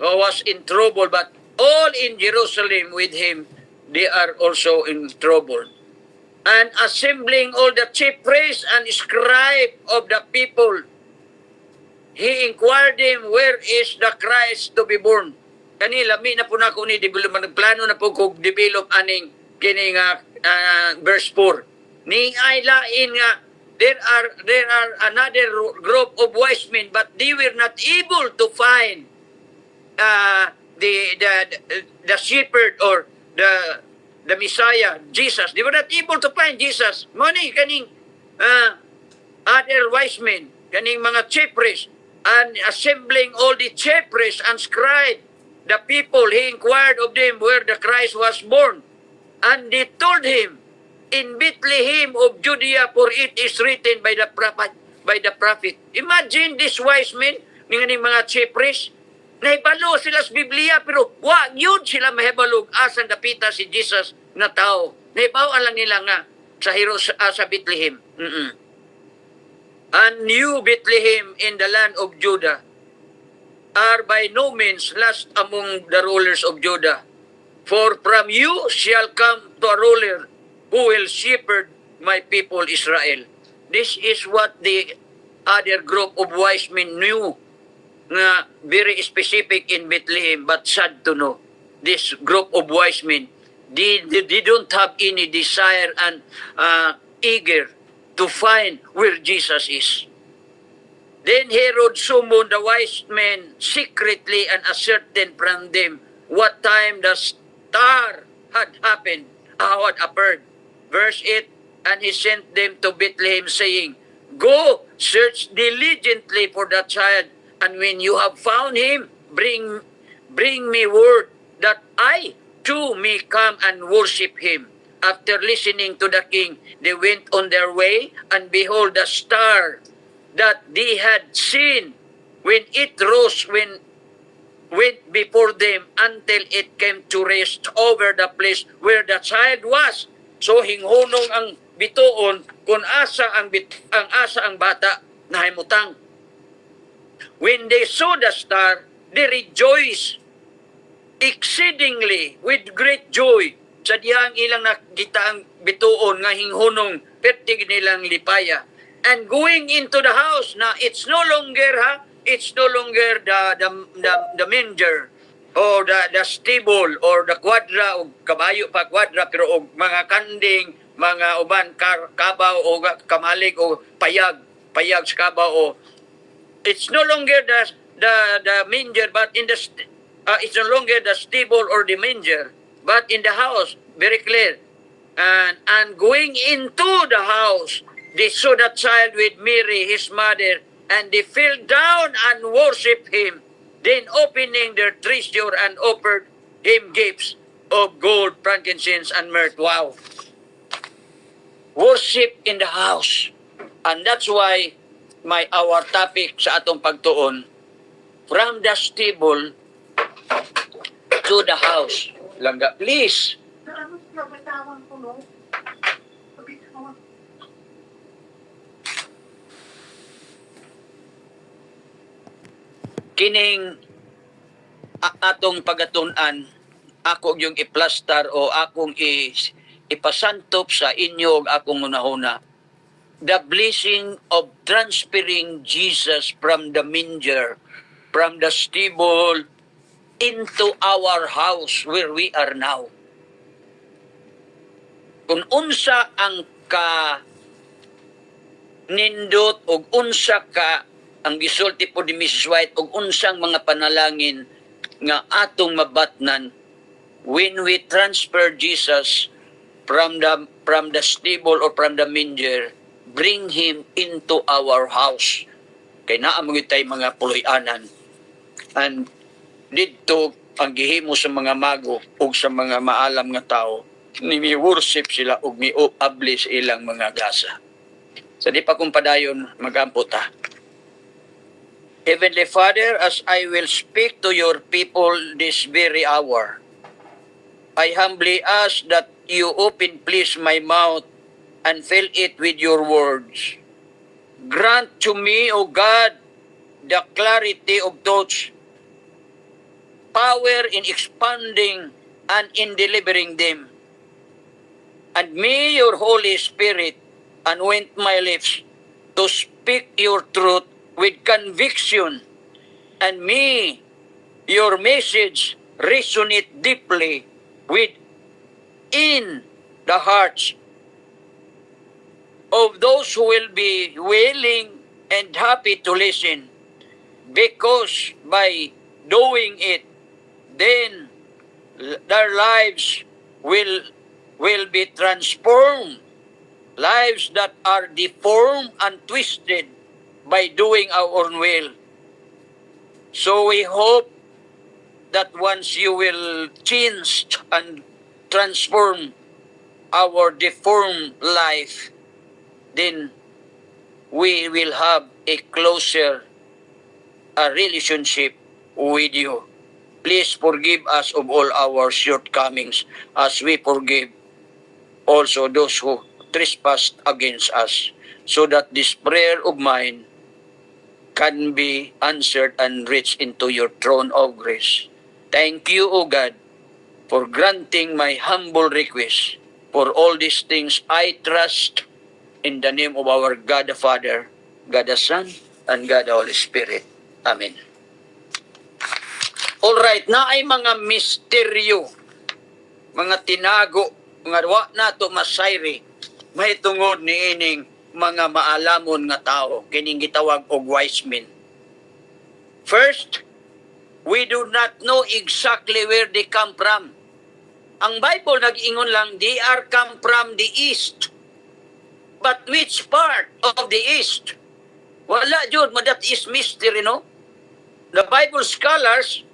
was in trouble, but all in Jerusalem with him, they are also in trouble. And assembling all the chief priests and scribes of the people, he inquired them, where is the Christ to be born? Kanila, mi na po na ko ni develop, plano na po kong develop aning kining verse 4. Ni ay lain nga, there are another group of wise men, but they were not able to find the shepherd or the Messiah, Jesus. They were not able to find Jesus. Mani kaning other wise men, kaning mga chief priests, and assembling all the chief priests and scribes, the people, he inquired of them where the Christ was born. And they told him, in Bethlehem of Judea, for it is written by the prophet. Imagine these wise men, ng mga chief priests, nahibalo sila sa Biblia, pero wag yun sila mahibalog asan dapita si Jesus na tao. Nahibaw lang nila nga sa Bethlehem. And you, Bethlehem, in the land of Judah, are by no means last among the rulers of Judah. For from you shall come to a ruler who will shepherd my people Israel. This is what the other group of wise men knew, na very specific in Bethlehem, but sad to know. This group of wise men, they don't have any desire and eager to find where Jesus is. Then Herod summoned the wise men secretly and ascertained from them what time the star had happened, had appeared. Verse 8, and he sent them to Bethlehem, saying, Go, search diligently for the child, and when you have found him, bring me word that I too may come and worship him. After listening to the king, they went on their way, and behold, the star that they had seen when it rose, went before them until it came to rest over the place where the child was. So hinghunong ang bituon kung asa ang bata na himutang. When they saw the star, they rejoiced exceedingly with great joy. Sa diyang ilang nakita ang bituon nga hinghunong pertig nilang lipaya. And going into the house, na it's no longer the manger or the stable or the quadra o kabayo pa quadra, pero og mga kanding, mga uban kabaw o kamalig o payag sa kabaw o it's no longer the manger, but it's no longer the stable or the manger, but in the house, very clear. And going into the house, they saw the child with Mary, his mother, and they fell down and worshipped him. Then opening their treasure and offered him gifts of gold, frankincense, and myrrh. Wow. Worship in the house. And that's why our topic sa atong pagtuon, from the stable to the house. Langga, please. Kining atong pagatunan, ako yung iplastar o akong ipasantop sa inyo akong unahuna. The blessing of transferring Jesus from the manger, from the stable, into our house where we are now. Kung unsa ang nindot o unsa ka ang gisulti po ni Mrs. White o unsang mga panalangin nga atong mabatnan when we transfer Jesus from the stable or from the manger, bring him into our house. Kay naa mo tay mga puloy-anan. And dito ang gihimo sa mga mago o sa mga maalam nga tao, ni-worship sila o mi-abli sa ilang mga gasa. Sa di pa kung padayon, magampo ta. Heavenly Father, as I will speak to your people this very hour, I humbly ask that you open please my mouth and fill it with your words. Grant to me, O God, the clarity of thoughts, power in expanding and in delivering them. And may your Holy Spirit anoint my lips to speak your truth with conviction, and may your message resonate deeply within the hearts of those who will be willing and happy to listen, because by doing it, then their lives will be transformed, lives that are deformed and twisted by doing our own will. So we hope that once you will change and transform our deformed life, then we will have a closer relationship with you. Please forgive us of all our shortcomings as we forgive also those who trespassed against us. so that this prayer of mine can be answered and reach into your throne of grace. Thank you, O God, for granting my humble request. For all these things I trust in the name of our God the Father, God the Son, and God the Holy Spirit. Amen. Alright, na ay mga misteryo, mga tinago, mga wa na to masayri, may tungod ni ining mga maalamon nga tao, kining gitawag og wise men. First, we do not know exactly where they come from. Ang Bible nag-ingon lang, they are come from the east. But which part of the east? Wala jud, that is mystery, no? The Bible scholars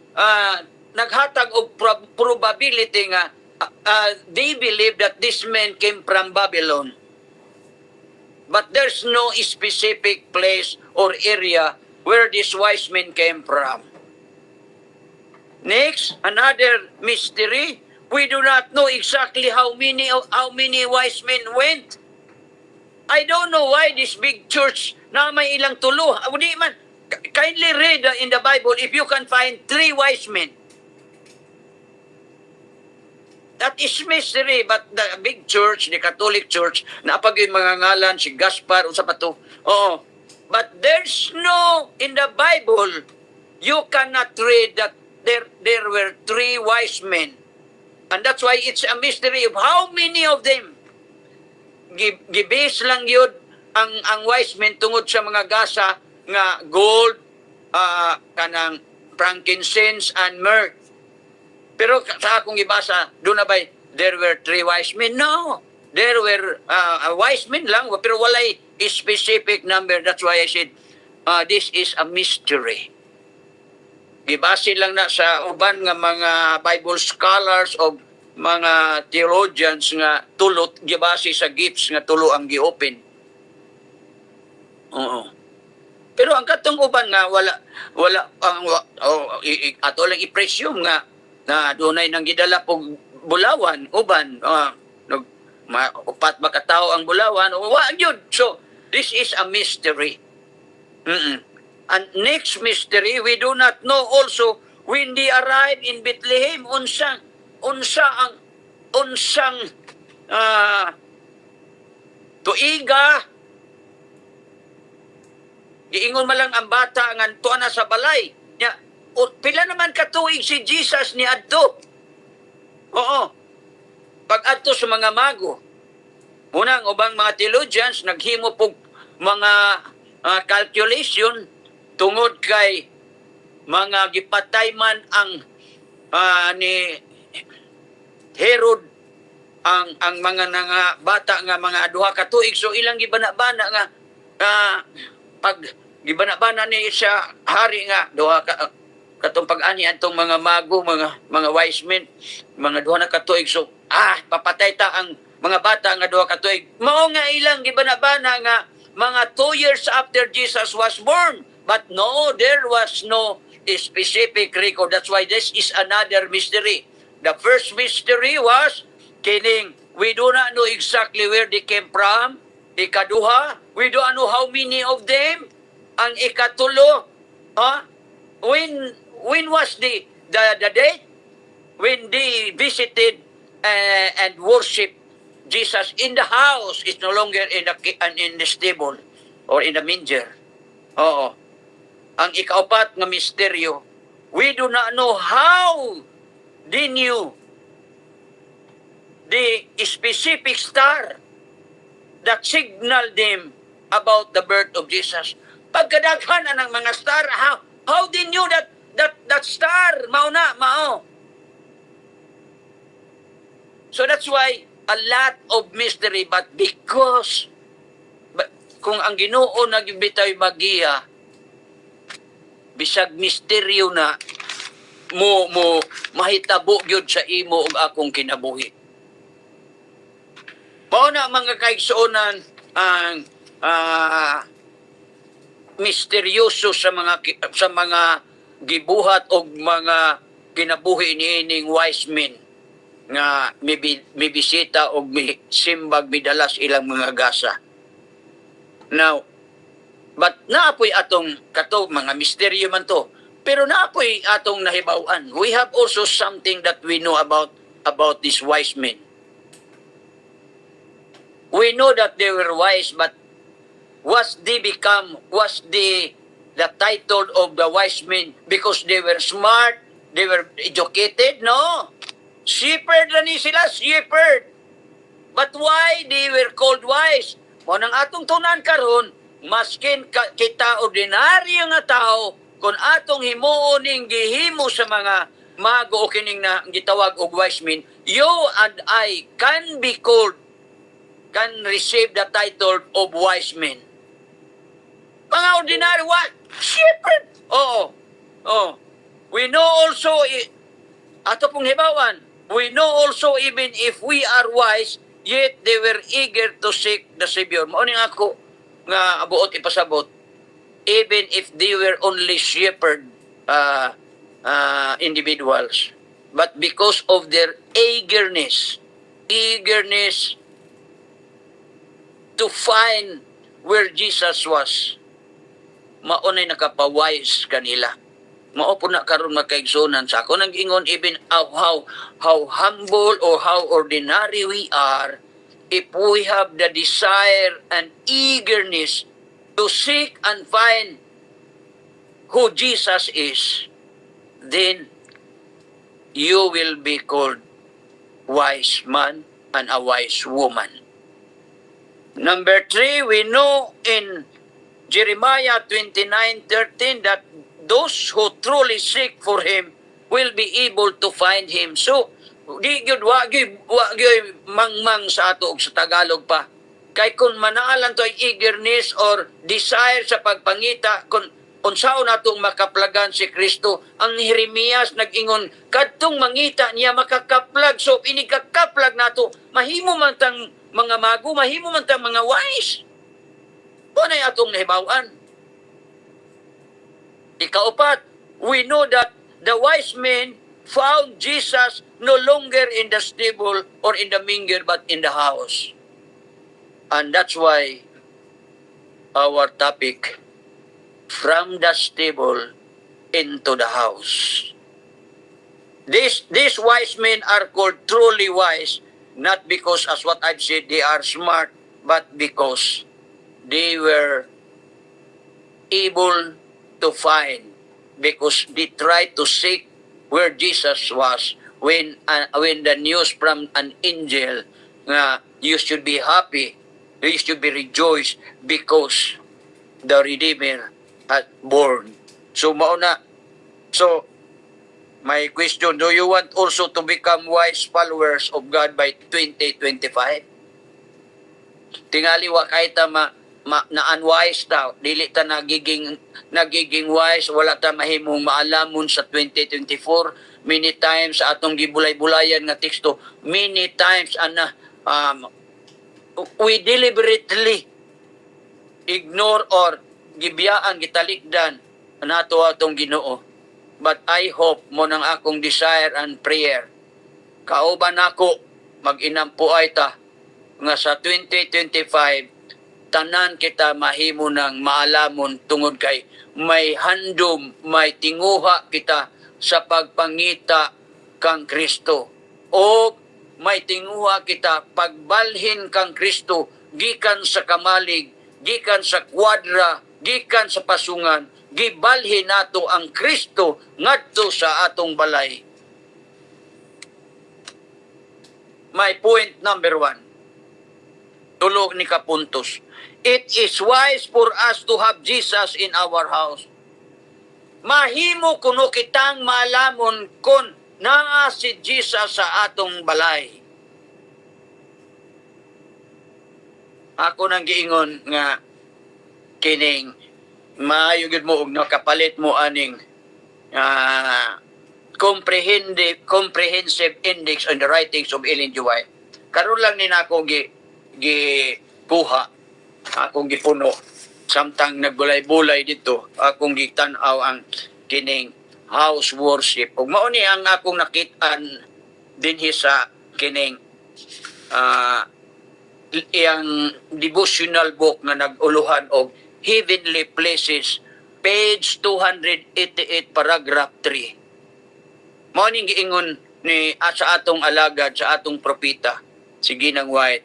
naghatag og probability nga they believe that this man came from Babylon. But there's no specific place or area where this wise men came from. Next, another mystery. We do not know exactly how many wise men went. I don't know why this big church na may ilang tulo. Di man, kindly read in the Bible if you can find 3 wise men. That is mystery, but the big church, the Catholic Church, napag yung mga ngalan, si Gaspar, unsa pa to. Oo. But there's no, in the Bible, you cannot read that there were 3 wise men. And that's why it's a mystery of how many of them. Gibase lang yun ang wise men tungod sa mga gasa nga gold, kanang frankincense and myrrh. Pero sa akong ibasa, doon na ba, there were 3 wise men? No. There were wise men lang, pero walay specific number. That's why I said, this is a mystery. Gibase lang na sa uban nga mga Bible scholars o mga theologians nga tulot, gibase sa gifts nga tulo ang gi-open. Oo. Pero ang katong uban nga, wala ato lang i-presume nga, na dunay nang gidala pog bulawan uban upat ba ka tawo ang bulawan o wa gyud. So this is a mystery. And next mystery, we do not know also when they arrive in Bethlehem unsang tuiga giingon man lang ang bata nga tuwa na sa balay nya. O, pila naman katuig si Jesus ni adto. Oo. Pag adto sa mga mago. Unang ubang mga theologians naghimo pog mga calculation tungod kay mga gipatay man ang ni Herod ang mga nga bata nga mga duha ka tuig, so ilang gibana-bana nga pag gibana-bana ni siya hari nga duha ka katong pag-ani antong mga mago, mga wise men, mga duha na katuig, so papatay ta ang mga bata nga duha katuig. Mao nga ilang gibana-bana nga mga 2 years after Jesus was born. But no, there was no specific record. That's why this is another mystery. The first mystery was kining we do not know exactly where they came from. Ikaduha, we do not know how many of them. Ang ikatulo, when was the date? When they visited and worshiped Jesus in the house. It's no longer in the stable or in the manger. Oo. Ang ikaapat nga misteryo, we do not know how they knew the specific star that signaled them about the birth of Jesus. Pagkadaghan ng mga star, how they knew that star, mao. So that's why a lot of mystery, but because kung ang Ginoo nagbitay magiya, bisag misteryo na mo mahitabo gyud sa imo ug akong kinabuhi. Mao na mga kaigsuonan ang misteryoso sa mga gibuhat og mga kinabuhi niining wise men nga may bisita og may simbag midalas ilang mga gasa. Now, but naapoy atong kato mga misteryo man to. Pero naapoy atong nahibawan. We have also something that we know about these wise men. We know that they were wise, but was the title of the wise men because they were smart, they were educated? No. Shepherd na ni sila, shepherd. But why they were called wise? Mo nang atong tunan karon, maskin kita ordinaryo nga tao, kung atong himuon ning gihimo sa mga mago o kining na gitawag og wise men, you and I can receive the title of wise men. Mga ordinary what? Shepherd. Oo. We know also, ato pong hibawan, we know also even if we are wise, yet they were eager to seek the Savior. Mauning ako nga buot ipasabot, even if they were only shepherd individuals, but because of their eagerness to find where Jesus was, maunay nakapawise kanila. Mao po na karon makaigsunan sa ako nag-ingon, even how humble or how ordinary we are, if we have the desire and eagerness to seek and find who Jesus is, then you will be called wise man and a wise woman. Number 3, we know in Jeremiah 29:13 that those who truly seek for Him will be able to find Him. So, di gyud wa gyud mangmang sa ato og sa Tagalog pa. Kay kung manaalan to ay eagerness or desire sa pagpangita, kung unsaon natong makaplagan si Kristo, ang Jeremias nag-ingon, kadtong mangita niya makakaplag. So, inikakaplag nato, mahimo man tang mga mago, mahimo man tang mga wise. Punay atong nahibawan. Ikaapat, we know that the wise men found Jesus no longer in the stable or in the manger, but in the house. And that's why our topic, from the stable into the house. These wise men are called truly wise, not because, as what I've said, they are smart, but because they were able to find, because they tried to seek where Jesus was when the news from an angel you should be happy, you should be rejoiced because the Redeemer had born. So mauna. So my question, do you want also to become wise followers of God by 2025? Tingali wa kay ta na-unwise ta, dili ta nagiging wise, wala ta mahimong maalamon sa 2024. Many times sa atong gibulay-bulayan nga teksto, many times we deliberately ignore or gibiyaan, gitalikdan nato atong Ginoo. But I hope mo nang akong desire and prayer, kauban ako mag-inampuay ta nga sa 2025 tanan kita mahimo ng maalamon tungod kay may handom, may tinguha kita sa pagpangita kang Kristo. O may tinguha kita pagbalhin kang Kristo gikan sa kamalig, gikan sa kwadra, gikan sa pasungan, gibalhin nato ang Kristo ngadto sa atong balay. My point number 1. Tulog ni kapuntos. It is wise for us to have Jesus in our house. Mahimo kuno kitang malamon kung naa si Jesus sa atong balay. Ako nang giingon nga kining maayo gid mo og nakapalit mo aning comprehensive index on the writings of Ellen G. White. Karon lang ni nako kuha, akong gipuno, samtang nagbulay-bulay dito, akong gitan-aw ang kining house worship. Ug mao ni ang akong nakit-an dinhi sa kining iyang devotional book nga nag-uluhan og Heavenly Places, page 288, paragraph 3. Mao ning giingon ni sa atong alagad, sa atong propeta, si Ginang White.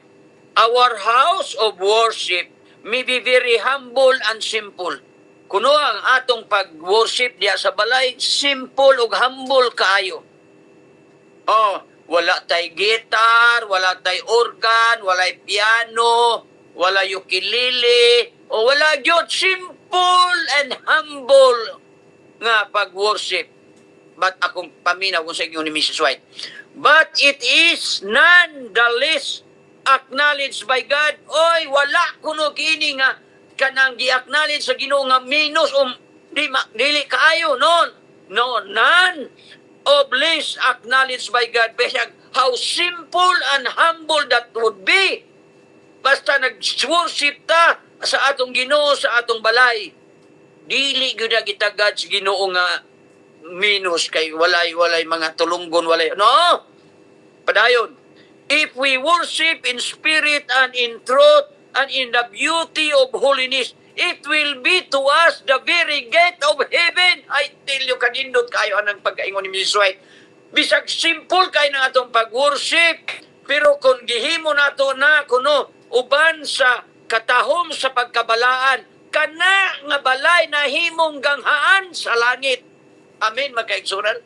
Our house of worship may be very humble and simple. Kuno ang atong pag-worship diya sa balay, simple ug humble kaayo. Oh, wala tay gitar, wala tay organ, wala piano, wala ukulele, o wala gyud, simple and humble nga pag-worship. But akong paminaw kung sa inyo ni Mrs. White. But it is nonetheless acknowledged by God. Oy, wala kuno kini nga kanang gi-acknowledge sa Ginoo nga minus dili kaayo non. No, none of less acknowledged by God. Besag how simple and humble that would be. Basta nag-worship ta sa atong Ginoo, sa atong balay. Dili gyud gitagad sa Ginoo nga minus kay walay mga tulunggon, walay. No! Padayon. If we worship in spirit and in truth and in the beauty of holiness, it will be to us the very gate of heaven. I tell you, kanindot kayo anang pagkaingon ni Mrs. White. Bisag simple kayo ng atong pag-worship, pero kung gihimo nato na kuno uban sa katahom sa pagkabalaan, kana nga balay na himong ganghaan sa langit. Amen, magkaigsunan.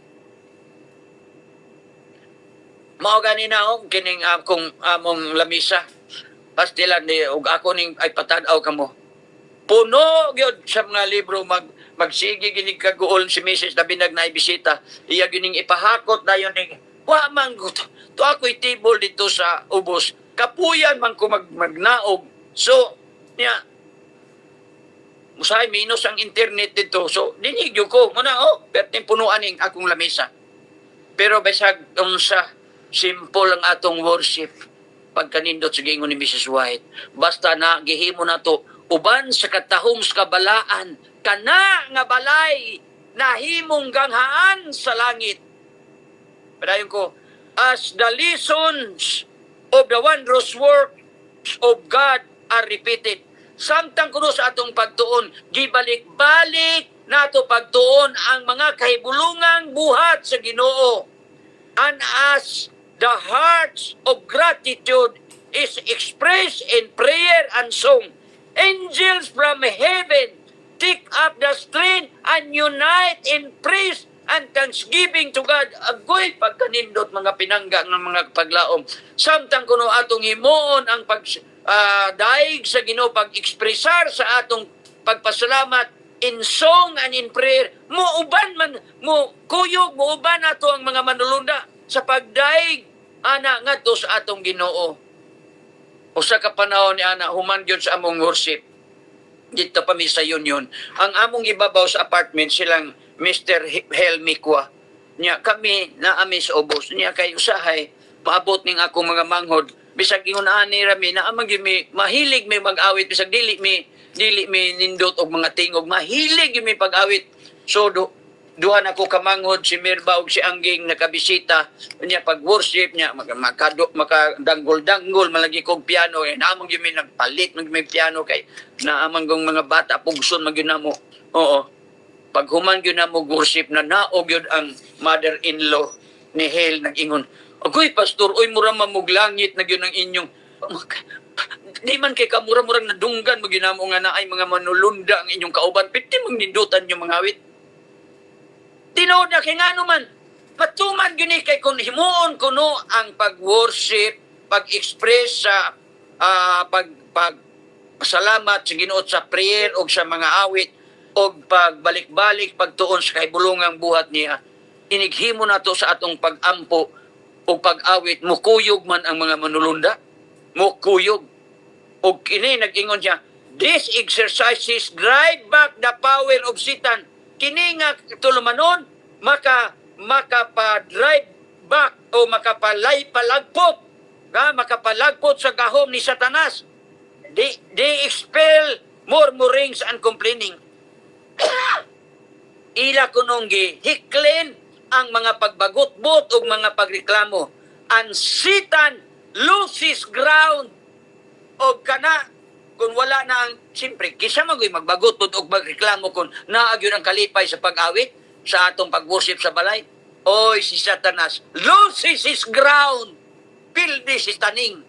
Mao ganina og kining akong among lamisa. Pastilan ni og ako ning ay patanaw kamo. Puno gyud sa mga libro magsige ginig kaguol si Mrs. na binag na ibisita. Iya gining ipahakot dayon ning wa man to ako'y table dito sa ubos. Kapuyan man ko magnaog. So niya musay minus ang internet dito. So dinigyo ko muna pertin punuan ning akong lamisa. Pero basag unsa simple ang atong worship pagkanindot sa gingon ni Mrs. White. Basta na gihimo na to uban sa katahom sa kabalaan, kana nga balay na himong ganghaan sa langit. Padayon ko, as the lessons of the wondrous works of God are repeated. Samtang kuno sa atong pagtuon, gibalik-balik nato pagtuon ang mga kahibulungang buhat sa Ginoo. And as the hearts of gratitude is expressed in prayer and song, angels from heaven take up the strain and unite in praise and thanksgiving to God. Agoy pagkanindot mga pinangga ng mga paglaom. Samtang kuno atong himuon ang daig sa Ginoo, pag-ekspresar sa atong pagpasalamat in song and in prayer. Muuban man, kuyog, muuban nato ang mga manulunda sa pagdaig ana ngadto sa atong Ginoo. Usa ka panahon ni ana human gyud sa among worship dito pa mi sa Union. Ang among ibabaw sa apartment silang Mr. Helmikwa. Nya kami na amis ubos niya kay usahay maabot ning akong mga manghod bisag ingon ani rami na amang mi mahilig may mag-awit bisag dili mi nindot og mga tingog mahilig mi pag-awit. So duha na ko kamanghod si Mirba og si Angging nakabisita niya pag worship niya makadanggol-danggol malagi kog piano naamang gyud mi nagpalit may piano kay naamang gong mga bata pugson magyud namo. Oo. Pag human gyud namo worship na naog gyud ang mother-in-law ni Hel nag-ingon, "Agoy pastor, oy mura mamuglangit na gyud ang inyong di man kay kamura-murang nadunggan mo ginamo nga naay mga manulunda ang inyong kauban piti mong nindutan yung mga awit." Tinood na kay nga naman, matuman gini kay kung himuon kuno ang pag-worship, pag-express sa pag-salamat sa Ginoo sa prayer o sa mga awit o pagbalik-balik, pagtuon sa kahibulungang buhat niya. Inighimo na to sa atong pag-ampo o pag-awit, mukuyog man ang mga manulunda, mukuyog. O kini nag-ingon siya, these exercises drive back the power of Satan. Kini nga tulumanon makapa-drive back o makapalagpot sa gahom ni Satanas. They expel murmurings and complaining. Ila kunong gihiklin ang mga pagbagot-bot o mga pagreklamo. And Satan loses ground o kana kung wala na ang, siyempre, kisa magoy magbagot o magreklamo kung naagyon ang kalipay sa pag-awit sa atong pag-worship sa balay. Oy, si Satanas, loses his ground. Pildi si taning.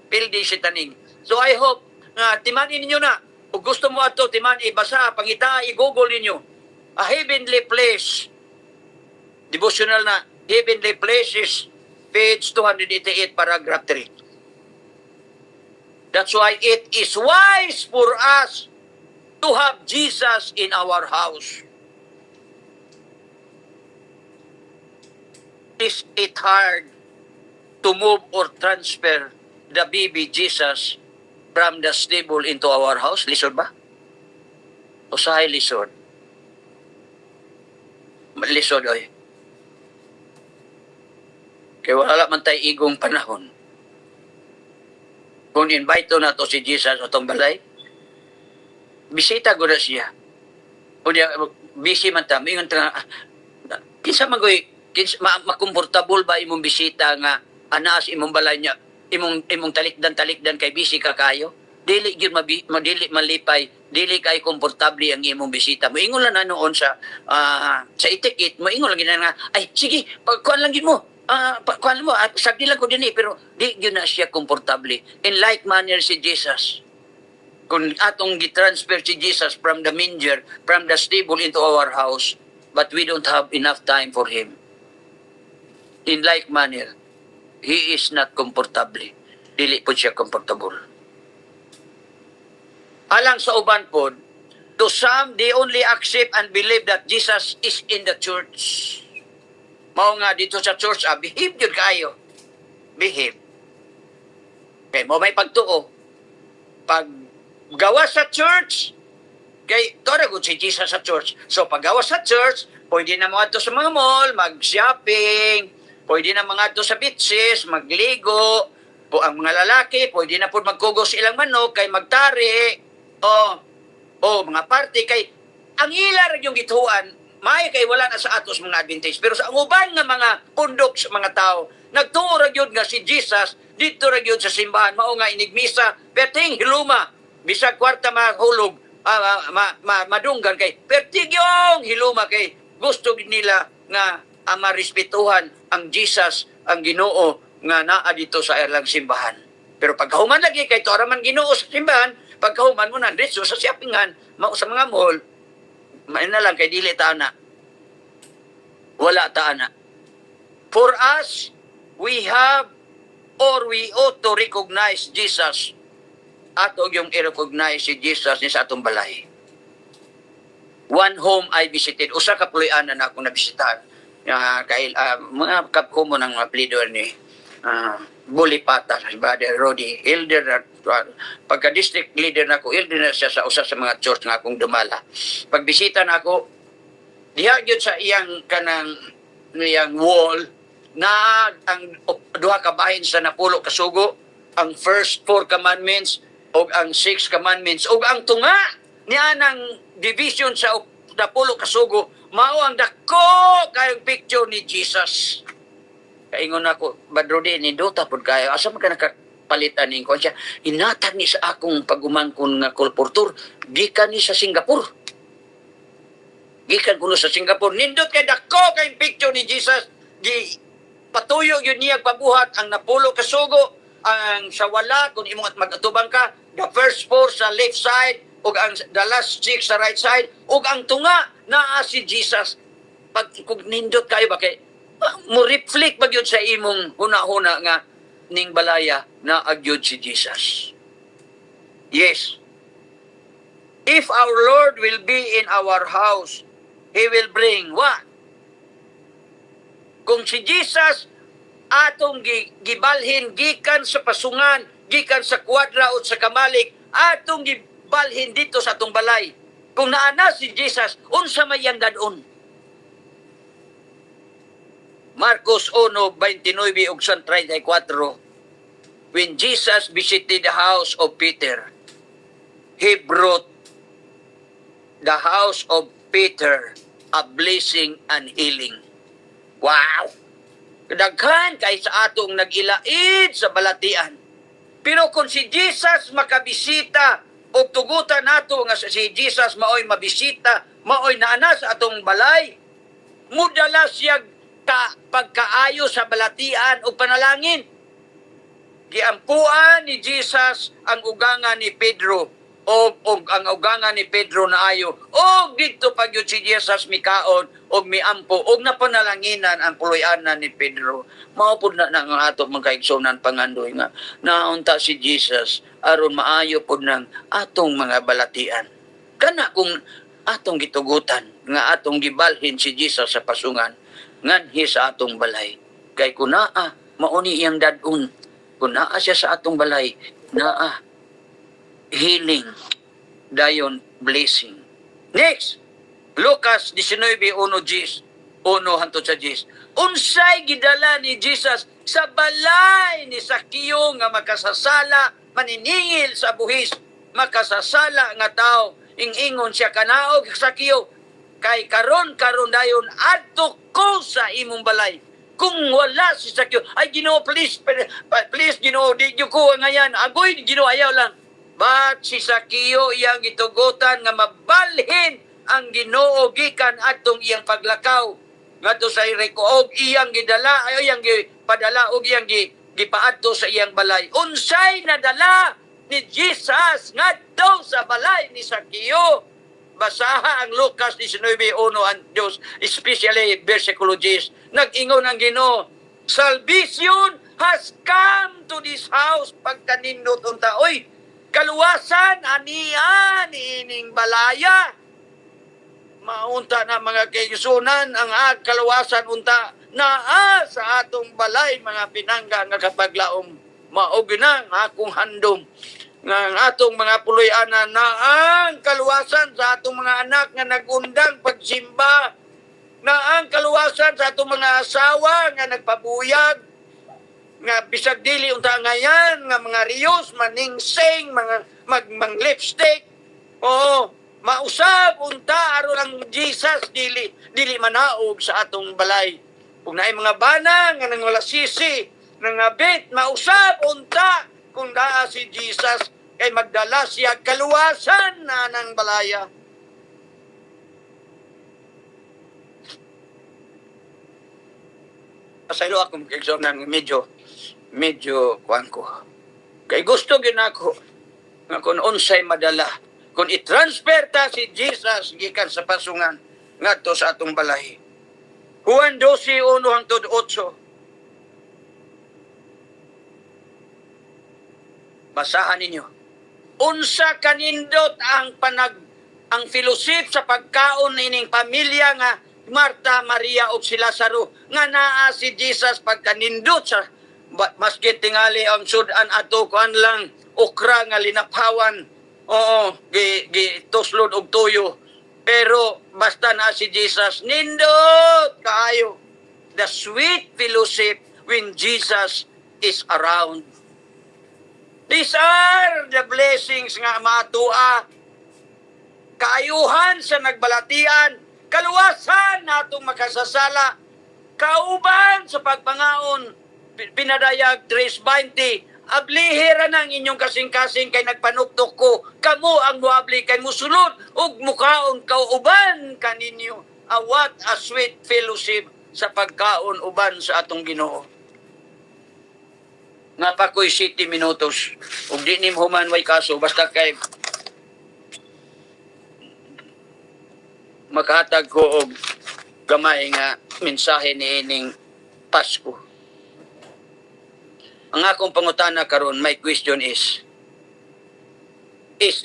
Pildi si taning. So I hope, timanin ninyo na. Kung gusto mo ato, timan, ibasa, pangita, i-google ninyo. A heavenly place. Devotional na. Heavenly place is page 288, paragraph 3. That's why it is wise for us to have Jesus in our house. Is it hard to move or transfer the baby Jesus from the stable into our house? Lisod ba? Usahay lisod. Lisod oy. Kaya wala man tayo igong panahon. Kung invite na to si Jesus atong balay, bisita ko na siya. O diya, busy man ta, ingon ta, kinsa magoy, makomportable ba imong bisita nga anas imong balay niya, imong talikdan kay busy ka kayo? Dili gyud madili malipay, dili kay komportable ang imong bisita. Moingon lang na noon sa etiquette, moingon lang gina nga, ay sige, pagkuan lang gid mo. Kuan mo, sagdi lang ko din pero di yun na siya komportable. In like manner si Jesus. Kung atong gitransfer si Jesus from the manger, from the stable into our house, but we don't have enough time for Him. In like manner, He is not comfortable. Dili po siya comfortable. Alang sa uban po, to some, they only accept and believe that Jesus is in the church. Mao nga dito sa church, behave yun kayo. Behave. Okay, mo may pagtuo. Pag gawa sa church, kay toragod si Jesus sa church. So pag gawa sa church, pwede na mga to sa mga mall, mag-shopping, pwede na mga to sa beaches, magligo, po ang mga lalaki, pwede na po magkugos ilang manok, kay magtari, o mga party, kay ang ilar yung gituan, may kay wala na sa atos mga Adventist. Pero sa uban nga mga pundok sa mga tao, nagtuo ra gyud nga si Jesus dito ra gyud sa simbahan, mao nga inigmisa, perting hiluma, bisag kwarta mahulog, madunggan kay pertigyong hiluma kay gusto nila nga marespetuhan ang Jesus, ang Ginoo nga naa dito sa ilang simbahan. Pero pagkahuman lagi kay to man Ginoo sa simbahan, pagkahuman mo na dito sa shoppingan, mao sa mga mall, may na lang kay dili ta na. Wala ta na. For us, we have or we ought to recognize Jesus. Ato yung i-recognize si Jesus ni sa atong balay. One home I visited. Usa ka pulian na ako nabisitahan. Mga kapko mo ng mga pleader ni Bulipata, si Brother Rodi, elder, pagka-district leader na ako, elder na siya sa usa sa mga church nga akong dumala. Pagbisita na ako, diha gyud sa iyang wall na ang duha ka bahin sa napulo ka sugo, ang first 4 commandments o ang 6 commandments o ang tunga niya ng division sa napulo ka sugo, mao ang dako kayong picture ni Jesus. Kaingon ako, Badrodi, nindota po kayo. Asa man ka nakapalitan ni siya? Hinatag ni sa akong pagumangkon nga kolportur. Gikan ni sa Singapore. Gikan kuno sa Singapore. Nindot kay dako kay picture ni Jesus. Patuyo yun niya pabuhat ang napulo kasugo. Ang sa wala, kung imong at magatubang ka, the first 4 sa left side, o ang the last 6 sa right side, o ang tunga na si Jesus. Pag kung nindot kayo ba kay mo reflect ba yun sa imong huna-huna nga ning balaya na agyod si Jesus. Yes. If our Lord will be in our house, He will bring what? Kung si Jesus atong gibalhin gikan sa pasungan, gikan sa kwadra o sa kamalik, atong gibalhin dito sa atong balay. Kung naana si Jesus, unsa may yang dadon? Marcos 1:29 ug 34. When Jesus visited the house of Peter, He brought the house of Peter a blessing and healing. Wow! Kadaghan kay sa atong nag-ilaid sa balatian. Pero kung si Jesus makabisita o tugutan nato nga si Jesus maoy mabisita, maoy naana sa atong balay, mudala siya pagkaayo sa balatian o panalangin. Giampuan ni Jesus ang ugangan ni Pedro o ang ugangan ni Pedro na ayo. O dito pag yun si Jesus mikaon o miampo o napanalanginan ang puloy-anan ni Pedro. Maupod na nga ato mga kaigsunan pangandoy nga naunta si Jesus aron maayo pod ng atong mga balatian. Kana kung atong gitugutan nga atong gibalhin si Jesus sa pasungan nganhi sa atong balay. Kay kunaa mauni iyang dadun. Kung naa siya sa atong balay, naa healing, dayon blessing. Next, Lucas 19:1 hangtod sa 10. Unsay gidala ni Jesus sa balay ni Sakio nga makasasala, maniningil sa buhis, makasasala nga tao, ingon siya kanaog Sakio, kay karon dayon adto ko sa imong balay. Kung wala si Sakyo, ay Ginoo, please, Ginoo, di nyo ko ngayon. Agoy, Ginoo, ayaw lang. But si Sakyo iyang itugutan nga mabalhin ang Ginoo gikan atong iyang paglakaw. Ngadto sa Jericho, og iyang gidala, iyang gipadala, og iyang gipaadto sa iyang balay. Unsay nadala ni Jesus ngadto sa balay ni Sakyo. Basaha ang Lucas 19:1 ang Diyos, especially versikulo 10. Nag-ingon ang Ginoo, salvation has come to this house. Pagkanindot unta, oy, kaluwasan aniya niining balaya. Maunta na mga kaigsunan ang kaluwasan unta naa sa atong balay mga pinangga nga kapaglaom. Maog na ang akong handom nga atong mga puloy-anan na ang kaluwasan sa atong mga anak nga nagundang pagsimba, na ang kaluwasan sa atong mga asawa nga nagpabuyag, nga bisag dili unta ngayan, nga mga riyos, maningsing, mga lipstick, oo, mausab unta aron ang Jesus dili manaog sa atong balay. Kung naay mga bana nga nang wala sisi, nangabit, mausab unta kung daa si Jesus kay magdala siya kaluwasan na ng balaya. Pasaylo ako mag-exam ng medyo kuwan ko. Kay gusto ginako nga kung unsay madala. Kung i-transfer ta si Jesus gikan sa pasungan ngadto sa atong balay. Juan 12:1 hangtod 8. Basahan ninyo. Unsa kanindot ang fellowship sa pagkaon ining pamilya nga Marta, Maria ug si Lazaro nga naa si Jesus pagkanindot sa maski tingali ang sudan ato kuan lang okra nga linaphawan. Oo, tuslod og tuyo. Pero basta na si Jesus nindot kaayo. The sweet fellowship when Jesus is around. These are the blessings nga matua. Kaayuhan sa nagbalatian, kaluwasan natong makasasala, kauban sa pagpangaon, pinadayag 3:20, ablihira ng inyong kasing-kasing kay nagpanuktok ko, kamo ang muabli kay musulod, ug mukaon kauban kaninyo, awat a sweet fellowship sa pagkaon uban sa atong Ginoo. Nga pa ko'y 7 minutos. Ug di ni human way kaso, basta kay makahatag ko og gamay nga mensahe ni ining Pasko. Ang akong pangutana karon, my question is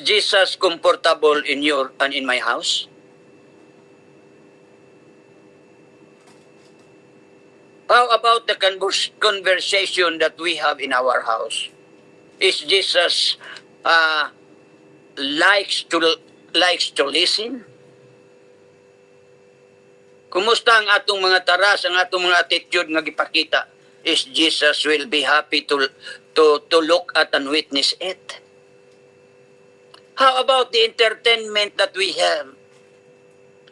Jesus comfortable in your and in my house? How about the conversation that we have in our house? Is Jesus likes to listen? Kumusta ang atong mga taras, ang atong mga attitude nga gipakita? Is Jesus will be happy to look at and witness it? How about the entertainment that we have?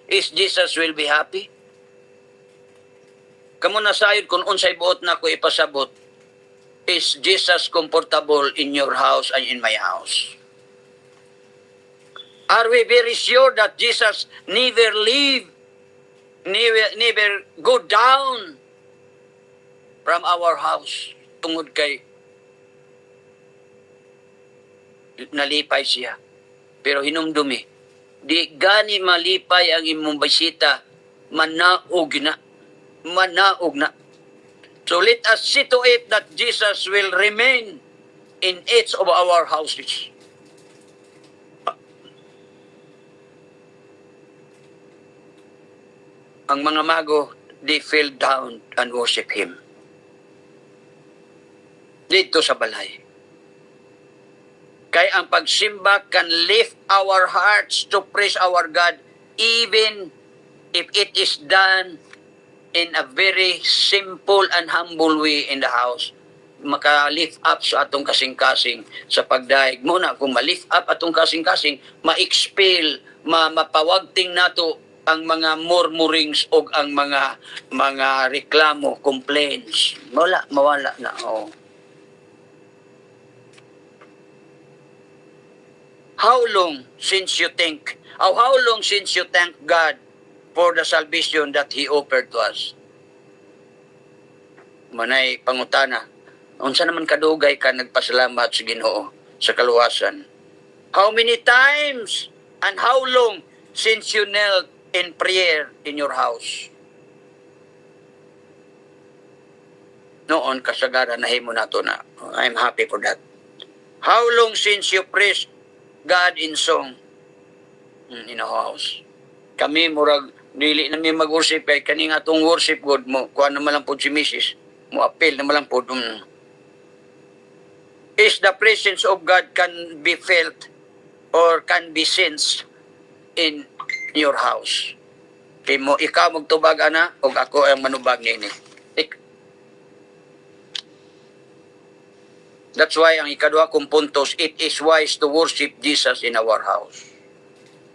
Is Jesus will be happy? Kamo na sayod kung unsay buot na ko ipasabot. is Jesus comfortable in your house and in my house? Are we very sure that Jesus never leave, never go down from our house tungod kay nalipay siya? Pero hinumdumi, di gani malipay ang imong bisita, manaog na. Manaog na. So let us see to it that Jesus will remain in each of our houses. Ang mga mago, they fell down and worship Him. Dito sa balay. Kaya ang pagsimba can lift our hearts to praise our God even if it is done in a very simple and humble way in the house. Maka-lift up sa atong kasing-kasing sa pagdaig. Muna, kung ma-lift up atong kasing-kasing, ma-expel, mapawagting nato ang mga murmurings o ang mga reklamo, complaints. Mawala na. Oh. How long since you thank God for the salvation that He offered to us? Manay pangutana. Unsa naman kadugay ka nagpasalamat sa Ginoo sa kaluwasan? How many times and how long since you knelt in prayer in your house? Noon kasagaran nahimo nato na. I'm happy for that. How long since you praised God in song in our house? Kami murag dili na mi mag-worship kay kani nga tong worship God mo kuan naman lang pud si Mrs. mo appeal naman lang pud. Is the presence of God can be felt or can be sensed in your house? Kay mo ikaw magtubag ana o ako ang manubag nini. That's why ang ikaduha kong puntos, it is wise to worship Jesus in our house.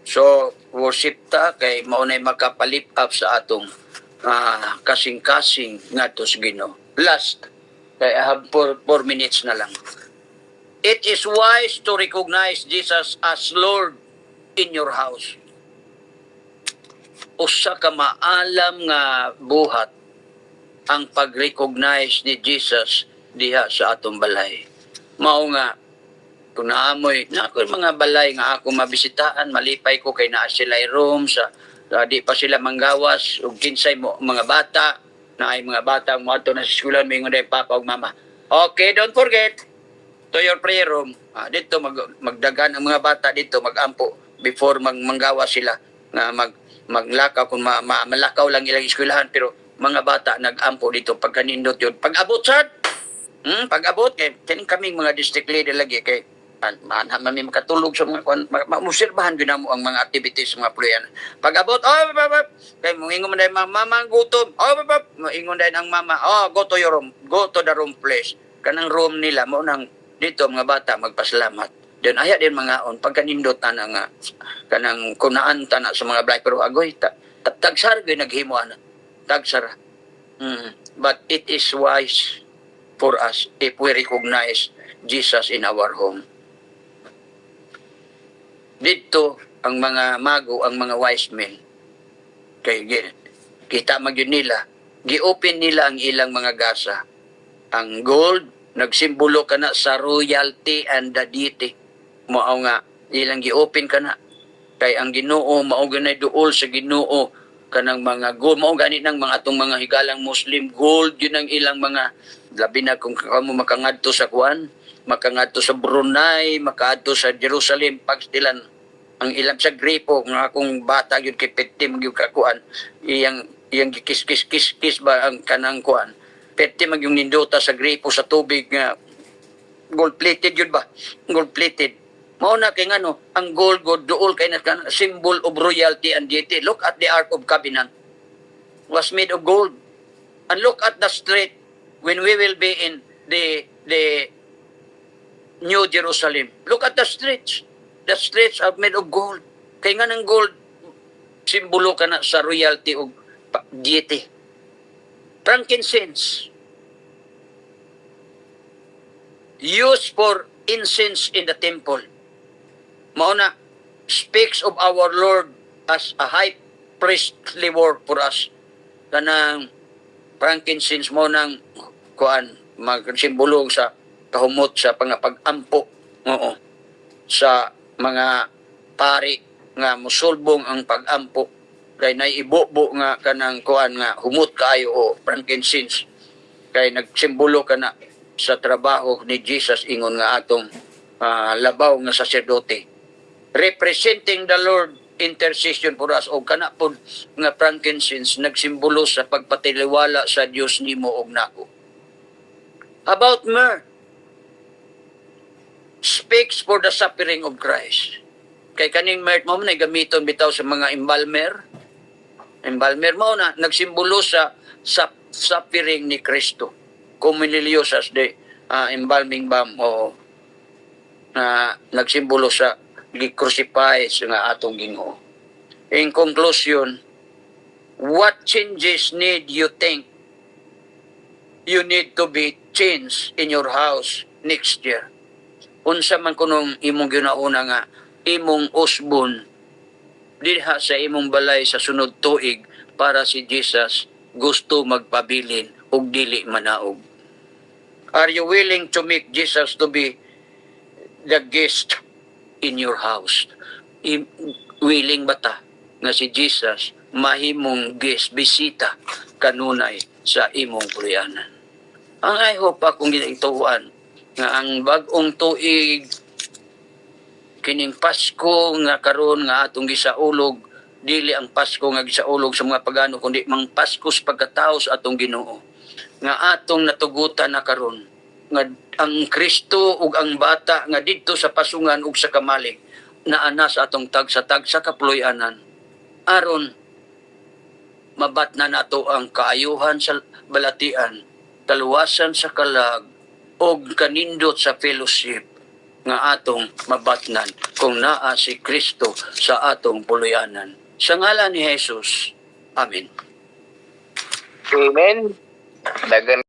So, worship ta kay maunay makapalip up sa atong kasing-kasing ngadto sa Ginoo. Last, kay I have 4 minutes na lang. It is wise to recognize Jesus as Lord in your house. Usa ka maalam nga buhat ang pag-recognize ni Jesus diha sa atong balay. Mao nga kung naamoy na ako mga balay nga ako mabisitaan, malipay ko kay naa sila room sa di pa sila manggawas ug kinsay mo mga bata na ay mga bata mo ato na sa eskwelahan mingon day papa ug mama. Okay, don't forget to your prayer room. Dito magdagan ang mga bata dito magampo before manggawas sila na maglakaw kung malakaw lang ilang eskwelahan pero mga bata nagampo dito pagkanindot yun. Pag-abot sad pag-abot kay kaming mga district leader lagi kay mami makatulog sa mga maobserbahan gyud namo ang mga activities sa mga pulian. Pag-abot kay moingon man day mama gutom. Moingon day ang mama, go to your room, go to the room please. Kanang room nila mo nang dito mga bata magpasalamat. Then aya din mga on pagkanindot ana nga kanang kunaan ta na sa mga black pero agoy tagsar gyud naghimo ana. Tagsara. But it is wise for us if we recognize Jesus in our home. Dito ang mga mago, ang mga wise men, kay kita magyud nila, gi-open nila ang ilang mga gasa. Ang gold nagsimbolo kana sa royalty and the deity. Mao nga ilang gi-open kana kay ang Ginoo mao ganay duol sa Ginoo kanang mga gold mao gani nang mga atong mga higalang Muslim gold yun ang ilang mga labi na kung kamo makangadto sa kuan makangadto sa Brunei makaadto sa Jerusalem pagstilan ang ilang sa gripo nga akong bata gyud kay petim gyud ka kuan iyang kis ba ang kanang kuan petim magyung nindota sa gripo sa tubig nga gold plated gyud ba gold plated. Mao na kay ngano ang gold duol kay na symbol of royalty and deity. Look at the Ark of Covenant was made of gold. And look at the street when we will be in the New Jerusalem. Look at the streets. The streets are made of gold. Kay nga ng gold simbolo ka na sa royalty o deity. Frankincense. used for incense in the temple. Mauna, speaks of our Lord as a high priestly work for us. Kanang frankincense mo ng kuan, magsimbolo sa kahumot sa pag-ampo. Oo. Sa mga pari nga musulbong ang pag-ampo. Kay naiibobo nga kanang kuan nga humot kaayo o frankincense. Kay nagsimbolo ka na sa trabaho ni Jesus ingon nga atong labaw nga saserdote. Representing the Lord intercession for us o kana po nga frankincense nagsimbolo sa pagpatiliwala sa Dios nimo og nako. About myrrh, speaks for the suffering of Christ. Kay kaning myrrh mo na gamiton bitaw sa mga embalmer. Embalmer mo na nagsimbolo sa suffering ni Kristo. Commonly used as the embalming balm o nagsimbolo sa gi-crucify nga atong Ginoo. In conclusion, what changes need you think you need to be changed in your house next year? Unsa man kunong imong ginauna nga imong usbon diha sa imong balay sa sunod tuig para si Jesus gusto magpabilin og dili manaog. Are you willing to make Jesus to be the guest in your house? Willing ba ta nga si Jesus mahimong guest bisita kanunay sa imong pulianan? Ang I hope akong ginituan nga ang bag-ong tuig kining Pasko nga karon nga atong gisaulog dili ang Pasko nga gisaulog sa mga pagano kundi mang Pasko sa pagkatao sa atong Ginoo nga atong natugutan na karon nga ang Kristo ug ang bata nga didto sa pasungan ug sa kamalig naana sa atong tag sa kapuluy-anan aron mabatnan nato ang kaayuhan sa balatian, taluwasan sa kalag ug kanindot sa fellowship nga atong mabatnan kung naa si Kristo sa atong puluyanan. Sa ngalan ni Jesus. Amen. Amen. Dagan